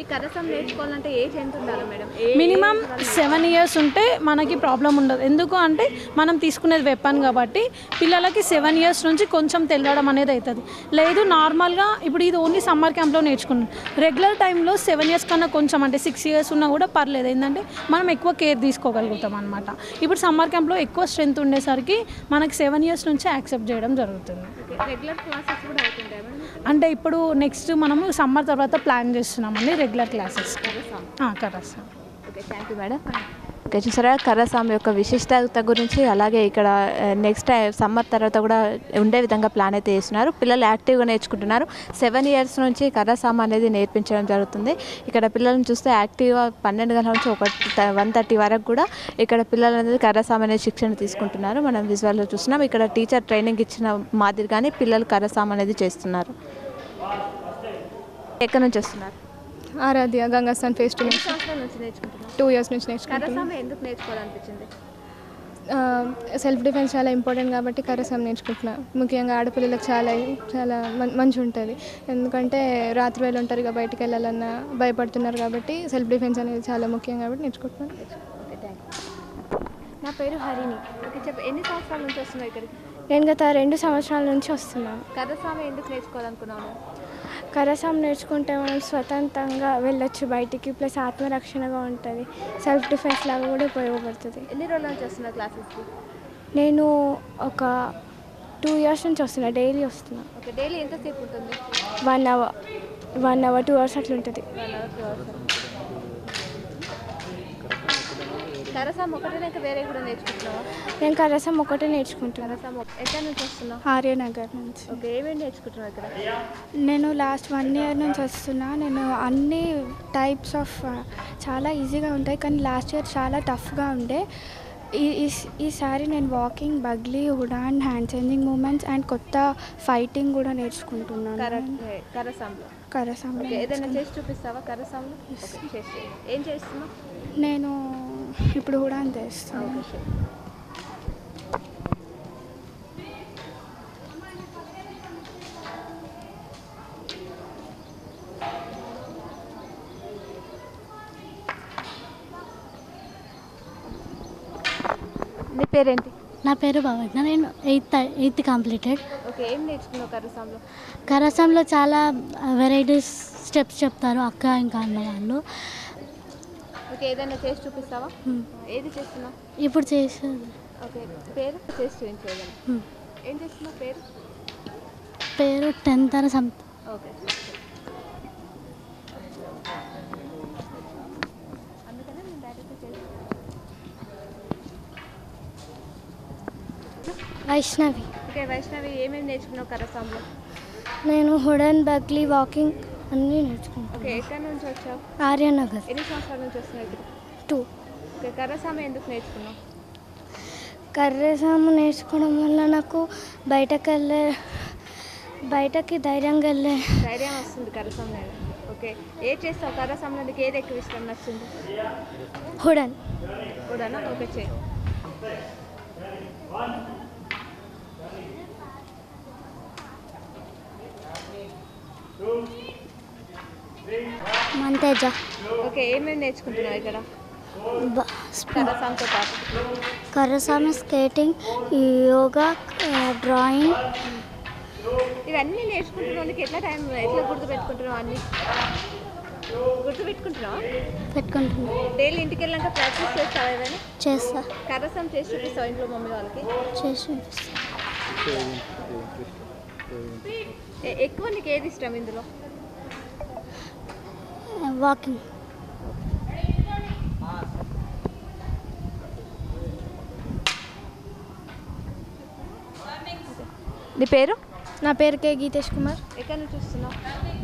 S1: ఈ కర్రసాము నేర్చుకోవాలంటే ఏజ్ ఎంత ఉండాలి మేడం?
S16: మినిమం 7 years ఉంటే మనకి ప్రాబ్లం ఉండదు. ఎందుకు అంటే మనం తీసుకునేది వెపన్ కాబట్టి పిల్లలకి 7 years నుంచి కొంచెం తెలియడం అనేది అవుతుంది. లేదు నార్మల్గా ఇప్పుడు ఇది ఓన్లీ సమ్మర్ క్యాంప్లో నేర్చుకున్నాం. రెగ్యులర్ టైంలో 7 years కన్నా కొంచెం అంటే 6 years ఉన్నా కూడా పర్లేదు. ఏంటంటే మనం ఎక్కువ కేర్ తీసుకోగలుగుతాం అనమాట. ఇప్పుడు సమ్మర్ క్యాంప్లో ఎక్కువ స్ట్రెంత్ ఉండేసరికి మనకి 7 years నుంచి యాక్సెప్ట్ చేయడం జరుగుతుంది.
S1: రెగ్యులర్ క్లాసెస్ కూడా అవుతుంటాయి మేడం?
S16: అంటే ఇప్పుడు నెక్స్ట్ మనము సమ్మర్ తర్వాత ప్లాన్ చేస్తున్నామండి రెగ్యులర్ క్లాసెస్ కర్రసాము.
S1: Okay, thank you madam. Okay, చూసారా కర్రసామ యొక్క విశిష్టత గురించి. అలాగే ఇక్కడ నెక్స్ట్ సమ్మర్ తర్వాత కూడా ఉండే విధంగా ప్లాన్ అయితే చేస్తున్నారు. పిల్లలు యాక్టివ్గా నేర్చుకుంటున్నారు. 7 years నుంచి కర్రసామ అనేది నేర్పించడం జరుగుతుంది. ఇక్కడ పిల్లలను చూస్తే యాక్టివ్గా 12 గంటల నుంచి 1:30 వరకు కూడా ఇక్కడ పిల్లలు అనేది కర్రసామ అనేది శిక్షణ తీసుకుంటున్నారు. మనం విజువల్లో చూస్తున్నాం. ఇక్కడ టీచర్ ట్రైనింగ్ ఇచ్చిన మాదిరిగానే పిల్లలు కర్రసామ అనేది చేస్తున్నారు. ఎక్కడి నుంచి వస్తున్నారు?
S17: ఆరాధ్య గంగాస్థాన్ ఫేస్ 2
S1: నుంచి నేర్చుకుంటున్నారు.
S17: 2 years నుంచి నేర్చుకుంటున్నాను.
S1: కర్రసామ ఎందుకు నేర్చుకోవాలనిపించింది?
S17: సెల్ఫ్ డిఫెన్స్ చాలా ఇంపార్టెంట్ కాబట్టి కర్రసామ నేర్చుకుంటున్నాను. ముఖ్యంగా ఆడపిల్లలకు చాలా మంచి ఉంటుంది. ఎందుకంటే రాత్రి వేళ ఒంటరిగా బయటికి వెళ్ళాలన్నా భయపడుతున్నారు కాబట్టి సెల్ఫ్ డిఫెన్స్ అనేది చాలా ముఖ్యం కాబట్టి నేర్చుకుంటున్నాను.
S1: Okay, thank you.
S10: నా పేరు హరిణి.
S1: ఓకే, చెప్పు, ఎన్ని సంవత్సరాల నుంచి వస్తున్నావు ఇక్కడికి?
S10: నేను గత 2 సంవత్సరాల నుంచి వస్తున్నాను.
S1: కర్రసామ ఎందుకు నేర్చుకోవాలనుకున్నాను?
S10: కర్రసామ నేర్చుకుంటే మనం స్వతంత్రంగా వెళ్ళొచ్చు బయటికి, ప్లస్ ఆత్మరక్షణగా ఉంటుంది. సెల్ఫ్ డిఫెన్స్ లాగా కూడా ఉపయోగపడుతుంది.
S1: ఎన్ని రోజుల నుంచి వస్తున్నావు క్లాసెస్కి?
S10: నేను ఒక 2 years నుంచి వస్తున్నా. డైలీ వస్తున్నా.
S1: ఓకే, డైలీ ఎంతసేపు ఉంటుంది?
S10: 1 hour 2 hours అట్లా ఉంటుంది.
S1: 1 hour 2 hours. కర్రసామ ఒకటే ఇంకా వేరే కూడా నేర్చుకుంటున్నావా?
S10: నేను కర్రసామ ఒకటే నేర్చుకుంటున్నాను.
S1: కర్రసామ ఎక్కడి నుంచి వస్తున్నావు?
S10: ఆర్యనగర్ నుంచి.
S1: ఓకే, ఏమేమి నేర్చుకుంటున్నావు ఇక్కడ?
S10: నేను లాస్ట్ 1 year నుంచి వస్తున్నా. నేను అన్ని టైప్స్ ఆఫ్ చాలా ఈజీగా ఉంటాయి, కానీ లాస్ట్ ఇయర్ చాలా టఫ్గా ఉండే. ఈసారి నేను వాకింగ్, బగ్లీ, ఉడాన్, హ్యాండ్ చేంజింగ్ మూమెంట్స్ అండ్ కొత్త ఫైటింగ్ కూడా నేర్చుకుంటున్నాను. కర్రసామలో.
S1: ఏదైనా చేసి చూపిస్తావా కర్రసామలో? ఏం చేస్తున్నావు?
S10: నేను ఇప్పుడు ఉడాన్ చేస్తాను.
S1: నీ పేరేంటి?
S3: నా పేరు భవజ్ఞ. నేను 8th కంప్లీటెడ్.
S1: ఓకే, ఏం నేర్చుకున్నావు కర్రసామలో?
S3: కర్రసామలో చాలా వెరైటీస్ స్టెప్స్ చెప్తారు అక్క ఇంకా అన్న వాళ్ళు.
S1: ఓకే, ఏదైనా చేసి చూపిస్తావా? ఏది చేస్తున్నావు
S3: ఇప్పుడు? చేసేది.
S1: ఓకే, పేరు చేసి చూపించేది. ఏం చేస్తున్నావు?
S3: పేరు 10th అని సంథింగ్.
S1: ఓకే, అందుకనే నేను డైరెక్ట్గా చేస్తాను.
S10: వైష్ణవి.
S1: ఓకే, వైష్ణవి, ఏమేమి నేర్చుకున్నావు కర్రసామలో?
S10: నేను హుడన్, బగ్లీ, వాకింగ్ అన్నీ నేర్చుకున్నాను.
S1: ఓకే, ఎక్కడి నుంచి వచ్చావు?
S10: ఆర్యనగర్.
S1: ఎన్ని సంవత్సరాల నుంచి వస్తున్నావు ఇక్కడ?
S10: 2.
S1: ఓకే, కర్రసామ ఎందుకు నేర్చుకున్నావు?
S10: కర్రసామ నేర్చుకోవడం వల్ల నాకు బయటకి ధైర్యంగా
S1: ధైర్యం వస్తుంది కర్రసామ. ఓకే, ఏది చేస్తావు కర్రసామలో? నీకు ఏది ఎక్కువ ఇష్టం, నచ్చింది?
S10: హుడన్.
S1: హుడనా? ఓకే, చేయి.
S10: మంతేజ.
S1: ఓకే, ఏమేమి నేర్చుకుంటున్నావు ఇక్కడ కర్రసామతో పాటు?
S10: కర్రసామ, స్కేటింగ్, యోగా, డ్రాయింగ్.
S1: ఇవన్నీ నేర్చుకుంటున్నావు. నీకు ఎట్లా గుర్తుపెట్టుకుంటున్నావు? అన్నీ గుర్తుపెట్టుకుంటున్నావా?
S10: పెట్టుకుంటున్నా.
S1: డైలీ ఇంటికి వెళ్ళాక ప్రాక్టీస్ చేస్తావా? ఏదైనా
S10: చేస్తా.
S1: కర్రసామ చేసి చూపిస్తావు ఇంట్లో మమ్మీ వాళ్ళకి?
S10: చేసి చూపిస్తా.
S1: ఎక్కువ నీకు ఏది ఇష్టం ఇందులో?
S10: వాకింగ్.
S1: నీ పేరు?
S10: నా పేరు కే గీతేష్ కుమార్.
S1: ఎక్కడి నుంచి వస్తున్నావు?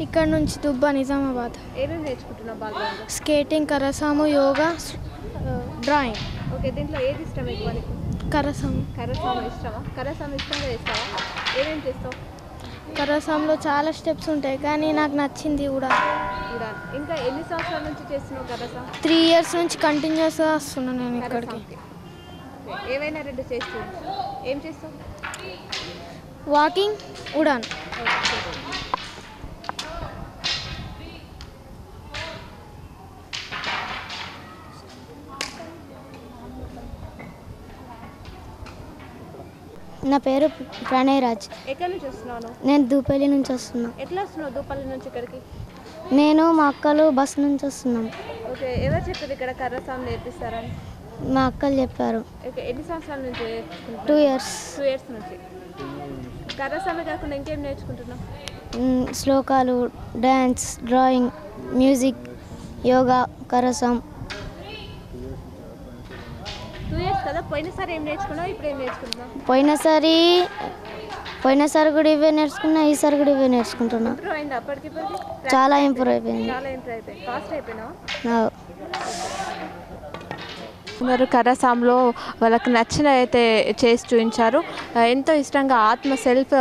S10: ఇక్కడ నుంచి దుబ్బా, నిజామాబాద్.
S1: ఏమేమి నేర్చుకుంటున్నావు బాగా?
S10: స్కేటింగ్, కర్రసాము, యోగా, డ్రాయింగ్.
S1: ఓకే, దీంట్లో ఏది ఇష్టం ఎక్కువ నీకు?
S10: కర్రసాము.
S1: కర్రసామ ఇష్టమా? కర్రసామ ఇష్టంగా చేస్తావా? ఏమేమి చేస్తావు?
S10: కర్రసాములో చాలా స్టెప్స్ ఉంటాయి, కానీ నాకు నచ్చింది కూడా.
S1: ఇంకా ఎన్ని సంవత్సరాల నుంచి చేస్తున్నావు కర్రసామ?
S10: 3 years నుంచి కంటిన్యూస్గా వస్తున్నాను నేను ఇక్కడికి.
S1: ఏవైనా 2 చేస్తూ ఏం చేస్తావు?
S10: వాకింగ్, ఉడాన్. నా పేరు ప్రణయరాజ్.
S1: ఎక్కడి నుంచి వస్తున్నావు?
S10: నేను దూపల్లి నుంచి వస్తున్నా.
S1: ఎట్లా వస్తున్నావు దూపల్లి నుంచి ఇక్కడికి?
S10: నేను మా అక్కలు బస్సు నుంచి వస్తున్నాం.
S1: ఓకే, ఎవరు చెప్పారు ఇక్కడ కర్రసామ నేర్పిస్తారని?
S10: మా అక్కలు చెప్పారు.
S1: ఓకే, ఎన్ని సంవత్సరాల నుంచి?
S10: 2 years.
S1: 2 years నుంచి. కర్రసామ కాకుండా ఇంకేం నేర్చుకుంటున్నావు?
S10: శ్లోకాలు, డ్యాన్స్, డ్రాయింగ్, మ్యూజిక్, యోగా, కర్రసామ.
S1: కదా, పోయినసారి ఏం నేర్చుకున్నావు, ఇప్పుడు ఏం నేర్చుకుంటున్నావు?
S11: పోయినసారి కూడా ఇవే నేర్చుకున్నా, ఈసారి కూడా ఇవే నేర్చుకుంటున్నా.
S1: ఇంప్రూవ్ అయింది అప్పటికి?
S11: చాలా ఇంప్రూవ్ అయిపోయింది.
S1: ఫాస్ట్ అయిపోయినావా? మరి కరసాంలో వాళ్ళకి నచ్చిన అయితే చేసి చూపించారు. ఎంతో ఇష్టంగా సెల్ఫ్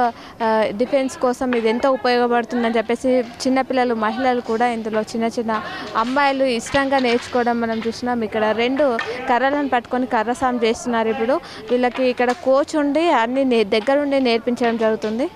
S1: డిఫెన్స్ కోసం ఇది ఎంతో ఉపయోగపడుతుందని చెప్పేసి చిన్నపిల్లలు, మహిళలు కూడా ఇందులో చిన్న అమ్మాయిలు ఇష్టంగా నేర్చుకోవడం మనం చూస్తున్నాం. ఇక్కడ 2 కర్రలను పట్టుకొని కర్రసాం చేస్తున్నారు. ఇప్పుడు వీళ్ళకి ఇక్కడ కోచ్ ఉండి అన్ని దగ్గరుండి నేర్పించడం జరుగుతుంది.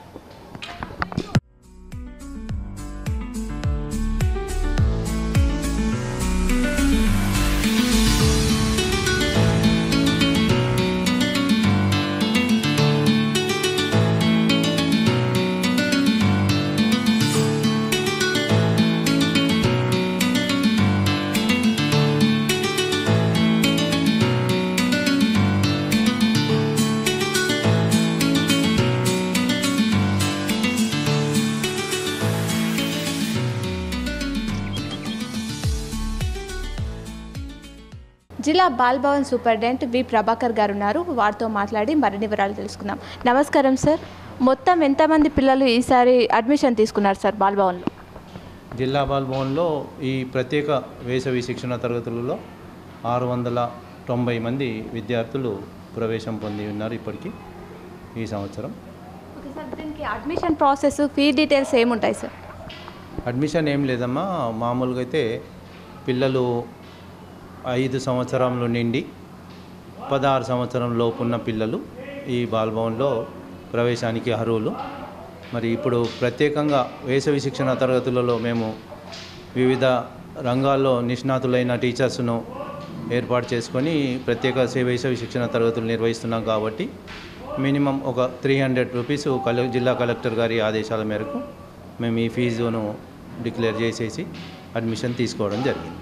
S1: జిల్లా బాల్ భవన్ సూపరింటెండెంట్ వి ప్రభాకర్ గారు ఉన్నారు. వారితో మాట్లాడి మరిన్ని వివరాలు తెలుసుకుందాం. నమస్కారం సార్. మొత్తం ఎంతమంది పిల్లలు ఈసారి అడ్మిషన్ తీసుకున్నారు సార్ బాల్ భవన్లో?
S18: జిల్లా బాల్ భవన్లో ఈ ప్రత్యేక వేసవి శిక్షణ తరగతులలో 690 మంది విద్యార్థులు ప్రవేశం పొంది ఉన్నారు ఇప్పటికీ ఈ సంవత్సరం.
S1: ఓకే సార్, దీనికి అడ్మిషన్ ప్రాసెస్, ఫీ డీటెయిల్స్ ఏముంటాయి సార్?
S18: అడ్మిషన్ ఏం లేదమ్మా, మామూలుగా అయితే పిల్లలు 5 సంవత్సరంలో నిండి 16 సంవత్సరం లోపున్న పిల్లలు ఈ బాల్ భవన్లో ప్రవేశానికి అర్హులు. మరి ఇప్పుడు ప్రత్యేకంగా వేసవి శిక్షణ తరగతులలో మేము వివిధ రంగాల్లో నిష్ణాతులైన టీచర్స్ను ఏర్పాటు చేసుకొని ప్రత్యేక వేసవి శిక్షణ తరగతులు నిర్వహిస్తున్నాం కాబట్టి మినిమం ఒక 300 రూపీస్ జిల్లా కలెక్టర్ గారి ఆదేశాల మేరకు మేము ఈ ఫీజును డిక్లేర్ చేసేసి అడ్మిషన్ తీసుకోవడం జరిగింది.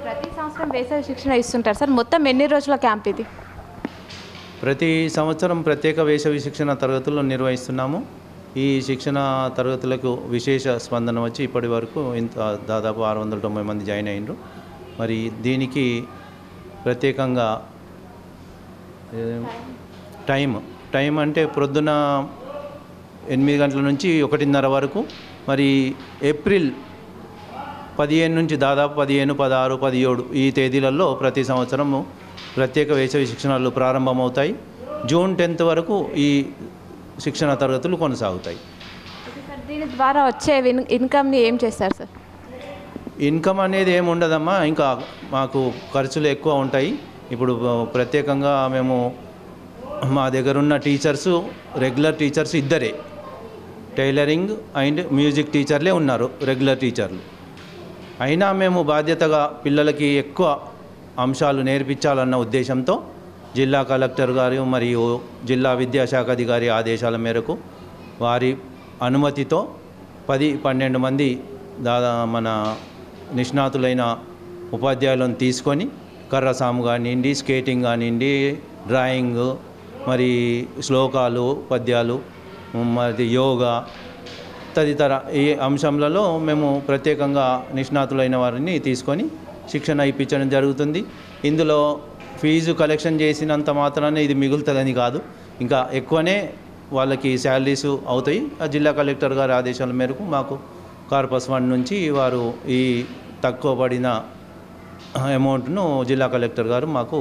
S1: ప్రతి సంవత్సరం వేసవి శిక్షణ ఇస్తుంటారు సార్, మొత్తం ఎన్ని రోజుల క్యాంప్ ఇది?
S18: ప్రతి సంవత్సరం ప్రత్యేక వేసవి శిక్షణ తరగతుల్లో నిర్వహిస్తున్నాము. ఈ శిక్షణ తరగతులకు విశేష స్పందన వచ్చి ఇప్పటి వరకు దాదాపు 690 మంది జాయిన్ అయ్యారు. మరి దీనికి ప్రత్యేకంగా టైం అంటే ప్రొద్దున 8 గంటల నుంచి 1:30 వరకు, మరి ఏప్రిల్ 15 నుంచి దాదాపు 15, 16, 17 ఈ తేదీలలో ప్రతి సంవత్సరము ప్రత్యేక వేసవి శిక్షణలు ప్రారంభమవుతాయి. జూన్ 10 వరకు ఈ శిక్షణ తరగతులు కొనసాగుతాయి.
S1: దీని ద్వారా వచ్చే ఇన్కమ్ని ఏం చేస్తారు సార్?
S18: ఇన్కమ్ అనేది ఏమి ఉండదమ్మా, ఇంకా మాకు ఖర్చులు ఎక్కువ ఉంటాయి. ఇప్పుడు ప్రత్యేకంగా మేము మా దగ్గర ఉన్న టీచర్సు, రెగ్యులర్ టీచర్స్ ఇద్దరే, టైలరింగ్ అండ్ మ్యూజిక్ టీచర్లే ఉన్నారు రెగ్యులర్ టీచర్లు. అయినా మేము బాధ్యతగా పిల్లలకి ఎక్కువ అంశాలు నేర్పించాలన్న ఉద్దేశంతో జిల్లా కలెక్టర్ గారు మరియు జిల్లా విద్యాశాఖ అధికారి ఆదేశాల మేరకు వారి అనుమతితో 10-12 మంది మన నిష్ణాతులైన ఉపాధ్యాయులను తీసుకొని కర్రసాము కానివ్వండి, స్కేటింగ్ కానివ్వండి, డ్రాయింగ్, మరి శ్లోకాలు, పద్యాలు, మరి యోగా తదితర ఈ అంశంలలో మేము ప్రత్యేకంగా నిష్ణాతులైన వారిని తీసుకొని శిక్షణ ఇప్పించడం జరుగుతుంది. ఇందులో ఫీజు కలెక్షన్ చేసినంత మాత్రాన ఇది మిగులుతుందని కాదు, ఇంకా ఎక్కువనే వాళ్ళకి శాలరీస్ అవుతాయి. ఆ జిల్లా కలెక్టర్ గారి ఆదేశాల మేరకు మాకు కార్పస్ ఫండ్ నుంచి వారు ఈ తక్కువ పడిన అమౌంట్ను జిల్లా కలెక్టర్ గారు మాకు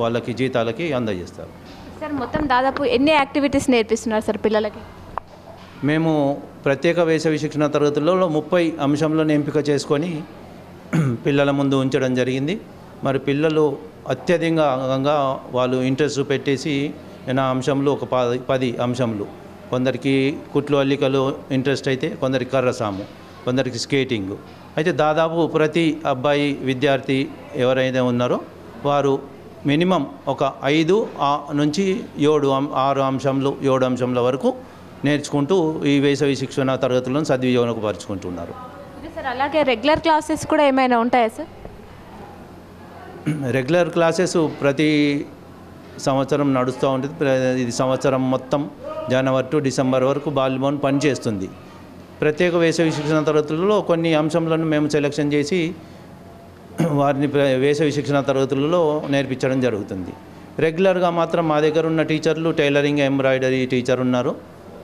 S18: వాళ్ళకి జీతాలకి అందజేస్తారు.
S1: సార్ మొత్తం దాదాపు ఎన్ని యాక్టివిటీస్ నేర్పిస్తున్నారు సార్ పిల్లలకి?
S18: మేము ప్రత్యేక వేసవి శిక్షణ తరగతులలో 30 అంశంలను ఎంపిక చేసుకొని పిల్లల ముందు ఉంచడం జరిగింది. మరి పిల్లలు అత్యధికంగా వాళ్ళు ఇంట్రెస్ట్ పెట్టేసి నా అంశంలో ఒక 10 అంశంలు, కొందరికి కుట్లు అల్లికలు ఇంట్రెస్ట్ అయితే, కొందరికి కర్రసాము, కొందరికి స్కేటింగ్. అయితే దాదాపు ప్రతి అబ్బాయి విద్యార్థి ఎవరైతే ఉన్నారో వారు మినిమం ఒక 5 నుంచి 6 అంశంలు 7 అంశంల వరకు నేర్చుకుంటూ ఈ వేసవి శిక్షణ తరగతులను సద్వినియోగపరుచుకుంటున్నారు.
S1: సార్ అలాగే రెగ్యులర్ క్లాసెస్ కూడా ఏమైనా ఉంటాయా సార్?
S18: రెగ్యులర్ క్లాసెస్ ప్రతి సంవత్సరం నడుస్తూ ఉంటుంది. ఇది సంవత్సరం మొత్తం జనవరి టు డిసెంబర్ వరకు బాల్ భవన్ పనిచేస్తుంది. ప్రత్యేక వేసవి శిక్షణ తరగతులలో కొన్ని అంశంలను మేము సెలెక్షన్ చేసి వారిని వేసవి శిక్షణ తరగతులలో నేర్పించడం జరుగుతుంది. రెగ్యులర్గా మాత్రం మా దగ్గర ఉన్న టీచర్లు టైలరింగ్, ఎంబ్రాయిడరీ టీచర్ ఉన్నారు,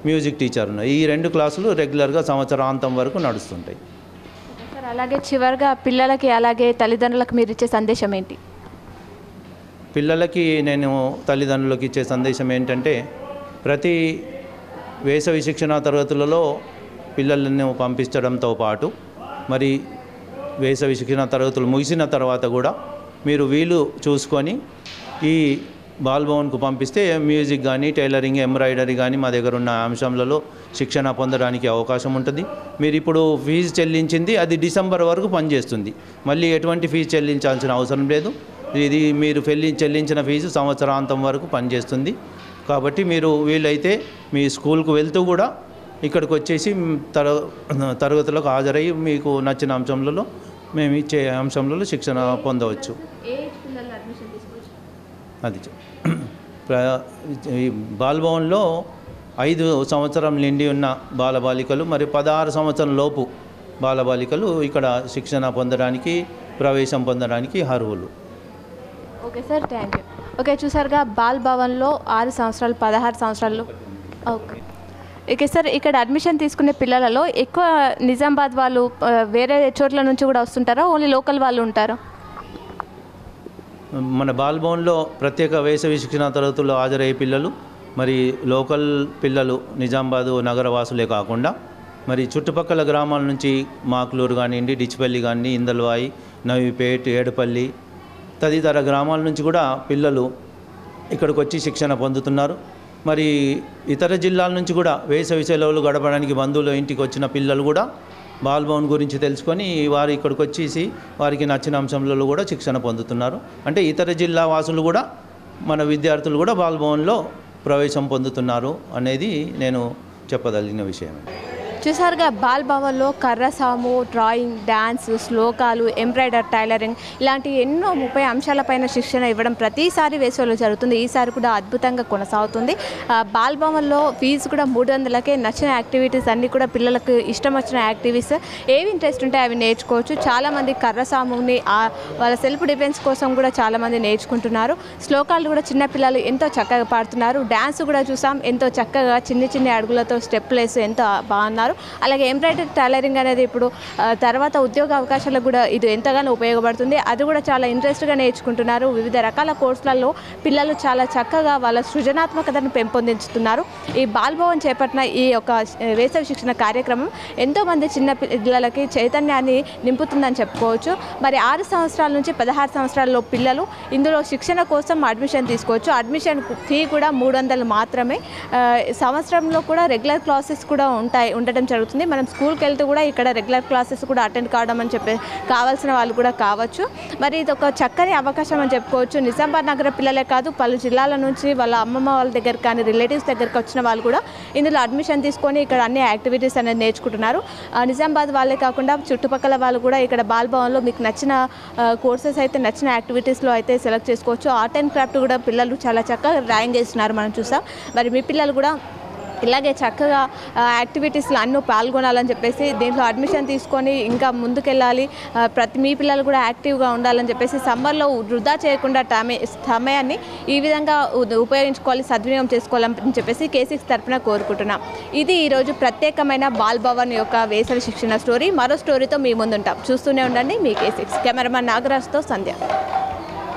S18: మ్యూజిక్ టీచర్ ఉన్నారు. ఈ 2 క్లాసులు రెగ్యులర్గా సంవత్సరాంతం వరకు నడుస్తుంటాయి.
S1: సార్ అలాగే చివరిగా పిల్లలకి అలాగే తల్లిదండ్రులకు మీరు ఇచ్చే సందేశం ఏంటి?
S18: పిల్లలకి నేను తల్లిదండ్రులకు ఇచ్చే సందేశం ఏంటంటే, ప్రతి వేసవి శిక్షణ తరగతులలో పిల్లలను పంపించడంతో పాటు మరి వేసవి శిక్షణ తరగతులు ముగిసిన తర్వాత కూడా మీరు వీలు చూసుకొని ఈ బాల్భవన్కు పంపిస్తే మ్యూజిక్ కానీ, టైలరింగ్, ఎంబ్రాయిడరీ కానీ మా దగ్గర ఉన్న అంశంలలో శిక్షణ పొందడానికి అవకాశం ఉంటుంది. మీరు ఇప్పుడు ఫీజు చెల్లించింది అది డిసెంబర్ వరకు పనిచేస్తుంది. మళ్ళీ ఎటువంటి ఫీజు చెల్లించాల్సిన అవసరం లేదు. ఇది మీరు చెల్లించిన ఫీజు సంవత్సరాంతం వరకు పనిచేస్తుంది. కాబట్టి మీరు వీలైతే మీ స్కూల్కు వెళ్తూ కూడా ఇక్కడికి వచ్చేసి తరగతులకు హాజరయ్యి మీకు నచ్చిన అంశంలో మేము ఇచ్చే అంశంలో శిక్షణ పొందవచ్చు. అది ఈ బాల్భవన్లో 5 సంవత్సరం నిండి ఉన్న బాలబాలికలు మరి 16 సంవత్సరం లోపు బాలబాలికలు ఇక్కడ శిక్షణ పొందడానికి, ప్రవేశం పొందడానికి అర్హులు.
S1: Okay sir, thank you. Okay, చూసారుగా బాల్ భవన్లో 6 సంవత్సరాలు 16 సంవత్సరాలు. ఓకే సార్, ఇక్కడ అడ్మిషన్ తీసుకునే పిల్లలలో ఎక్కువ నిజామాబాద్ వాళ్ళు వేరే చోట్ల నుంచి కూడా వస్తుంటారా, ఓన్లీ లోకల్ వాళ్ళు ఉంటారా?
S18: మన బాల్భవన్లో ప్రత్యేక వేసవి శిక్షణ తరగతుల్లో హాజరయ్యే పిల్లలు మరి లోకల్ పిల్లలు నిజామాబాదు నగరవాసులే కాకుండా మరి చుట్టుపక్కల గ్రామాల నుంచి మాక్లూరు కానివ్వండి, డిచ్చిపల్లి కానీ, ఇందల్వాయి, నవీపేట్, ఏడుపల్లి తదితర గ్రామాల నుంచి కూడా పిల్లలు ఇక్కడికి వచ్చి శిక్షణ పొందుతున్నారు. మరి ఇతర జిల్లాల నుంచి కూడా వేసవి సెలవులు గడపడానికి బంధువుల ఇంటికి వచ్చిన పిల్లలు కూడా బాల్భవన్ గురించి తెలుసుకొని వారు ఇక్కడికి వచ్చేసి వారికి నచ్చిన అంశంలో కూడా శిక్షణ పొందుతున్నారు. అంటే ఇతర జిల్లా వాసులు కూడా మన విద్యార్థులు కూడా బాల్భవన్లో ప్రవేశం పొందుతున్నారు అనేది నేను చెప్పదలిగిన విషయం.
S1: చూసారుగా బాల్ భవన్లో కర్రసాము, డ్రాయింగ్, డ్యాన్స్, శ్లోకాలు, ఎంబ్రాయిడరీ, టైలరింగ్ ఇలాంటి ఎన్నో 30 అంశాలపైన శిక్షణ ఇవ్వడం ప్రతిసారి వేసవిలో జరుగుతుంది. ఈసారి కూడా అద్భుతంగా కొనసాగుతుంది. బాల్ భవన్లో ఫీజు కూడా 300కే. నచ్చిన యాక్టివిటీస్ అన్నీ కూడా పిల్లలకు ఇష్టం వచ్చిన యాక్టివిటీస్ ఏవి ఇంట్రెస్ట్ ఉంటే అవి నేర్చుకోవచ్చు. చాలామంది కర్రసాముని వాళ్ళ సెల్ఫ్ డిఫెన్స్ కోసం కూడా చాలామంది నేర్చుకుంటున్నారు. శ్లోకాలు కూడా చిన్నపిల్లలు ఎంతో చక్కగా పాడుతున్నారు. డ్యాన్స్ కూడా చూసాం, ఎంతో చక్కగా చిన్న అడుగులతో స్టెప్లు వేసి ఎంతో బాగున్నారు. అలాగే ఎంబ్రాయిడరీ, టైలరింగ్ అనేది ఇప్పుడు తర్వాత ఉద్యోగ అవకాశాలకు కూడా ఇది ఎంతగానో ఉపయోగపడుతుంది. అది కూడా చాలా ఇంట్రెస్ట్గా నేర్చుకుంటున్నారు. వివిధ రకాల కోర్సులలో పిల్లలు చాలా చక్కగా వాళ్ళ సృజనాత్మకతను పెంపొందించుతున్నారు. ఈ బాల్ భవన్ చేపట్టిన ఈ యొక్క వేసవి శిక్షణ కార్యక్రమం ఎంతోమంది చిన్న పిల్లలకి చైతన్యాన్ని నింపుతుందని చెప్పుకోవచ్చు. మరి 6 సంవత్సరాల నుంచి 16 సంవత్సరాల్లో పిల్లలు ఇందులో శిక్షణ కోసం అడ్మిషన్ తీసుకోవచ్చు. అడ్మిషన్ ఫీ కూడా 300 మాత్రమే. సంవత్సరంలో కూడా రెగ్యులర్ క్లాసెస్ కూడా ఉండటం జరుగుతుంది. మనం స్కూల్కి వెళ్తూ కూడా ఇక్కడ రెగ్యులర్ క్లాసెస్ కూడా అటెండ్ కావడం అని చెప్పి కావాల్సిన వాళ్ళు కూడా కావచ్చు. మరి ఇది ఒక చక్కని అవకాశం అని చెప్పుకోవచ్చు. నిజామాబాద్ నగర పిల్లలే కాదు, పలు జిల్లాల నుంచి వాళ్ళ అమ్మమ్మ వాళ్ళ దగ్గర కానీ రిలేటివ్స్ దగ్గరికి వచ్చిన వాళ్ళు కూడా ఇందులో అడ్మిషన్ తీసుకొని ఇక్కడ అన్ని యాక్టివిటీస్ అనేది నేర్చుకుంటున్నారు. నిజామాబాద్ వాళ్ళే కాకుండా చుట్టుపక్కల వాళ్ళు కూడా ఇక్కడ బాల్ భవన్లో మీకు నచ్చిన కోర్సెస్ అయితే నచ్చిన యాక్టివిటీస్లో అయితే సెలెక్ట్ చేసుకోవచ్చు. ఆర్ట్ అండ్ క్రాఫ్ట్ కూడా పిల్లలు చాలా చక్కగా డ్రాయింగ్ చేస్తున్నారు మనం చూసాం. మరి మీ పిల్లలు కూడా ఇలాగే చక్కగా యాక్టివిటీస్లో అన్నీ పాల్గొనాలని చెప్పేసి దీంట్లో అడ్మిషన్ తీసుకొని ఇంకా ముందుకెళ్ళాలి, మీ పిల్లలు కూడా యాక్టివ్గా ఉండాలని చెప్పేసి సమ్మర్లో వృధా చేయకుండా సమయాన్ని ఈ విధంగా ఉపయోగించుకోవాలి, సద్వినియోగం చేసుకోవాలని చెప్పేసి K6 తరఫున కోరుకుంటున్నాం. ఇది ఈరోజు ప్రత్యేకమైన బాల్ భవన్ యొక్క వేసవి శిక్షణ స్టోరీ. మరో స్టోరీతో మీ ముందుంటాం. చూస్తూనే ఉండండి మీ K6. కెమెరామన్ నాగరాజ్తో సంధ్య.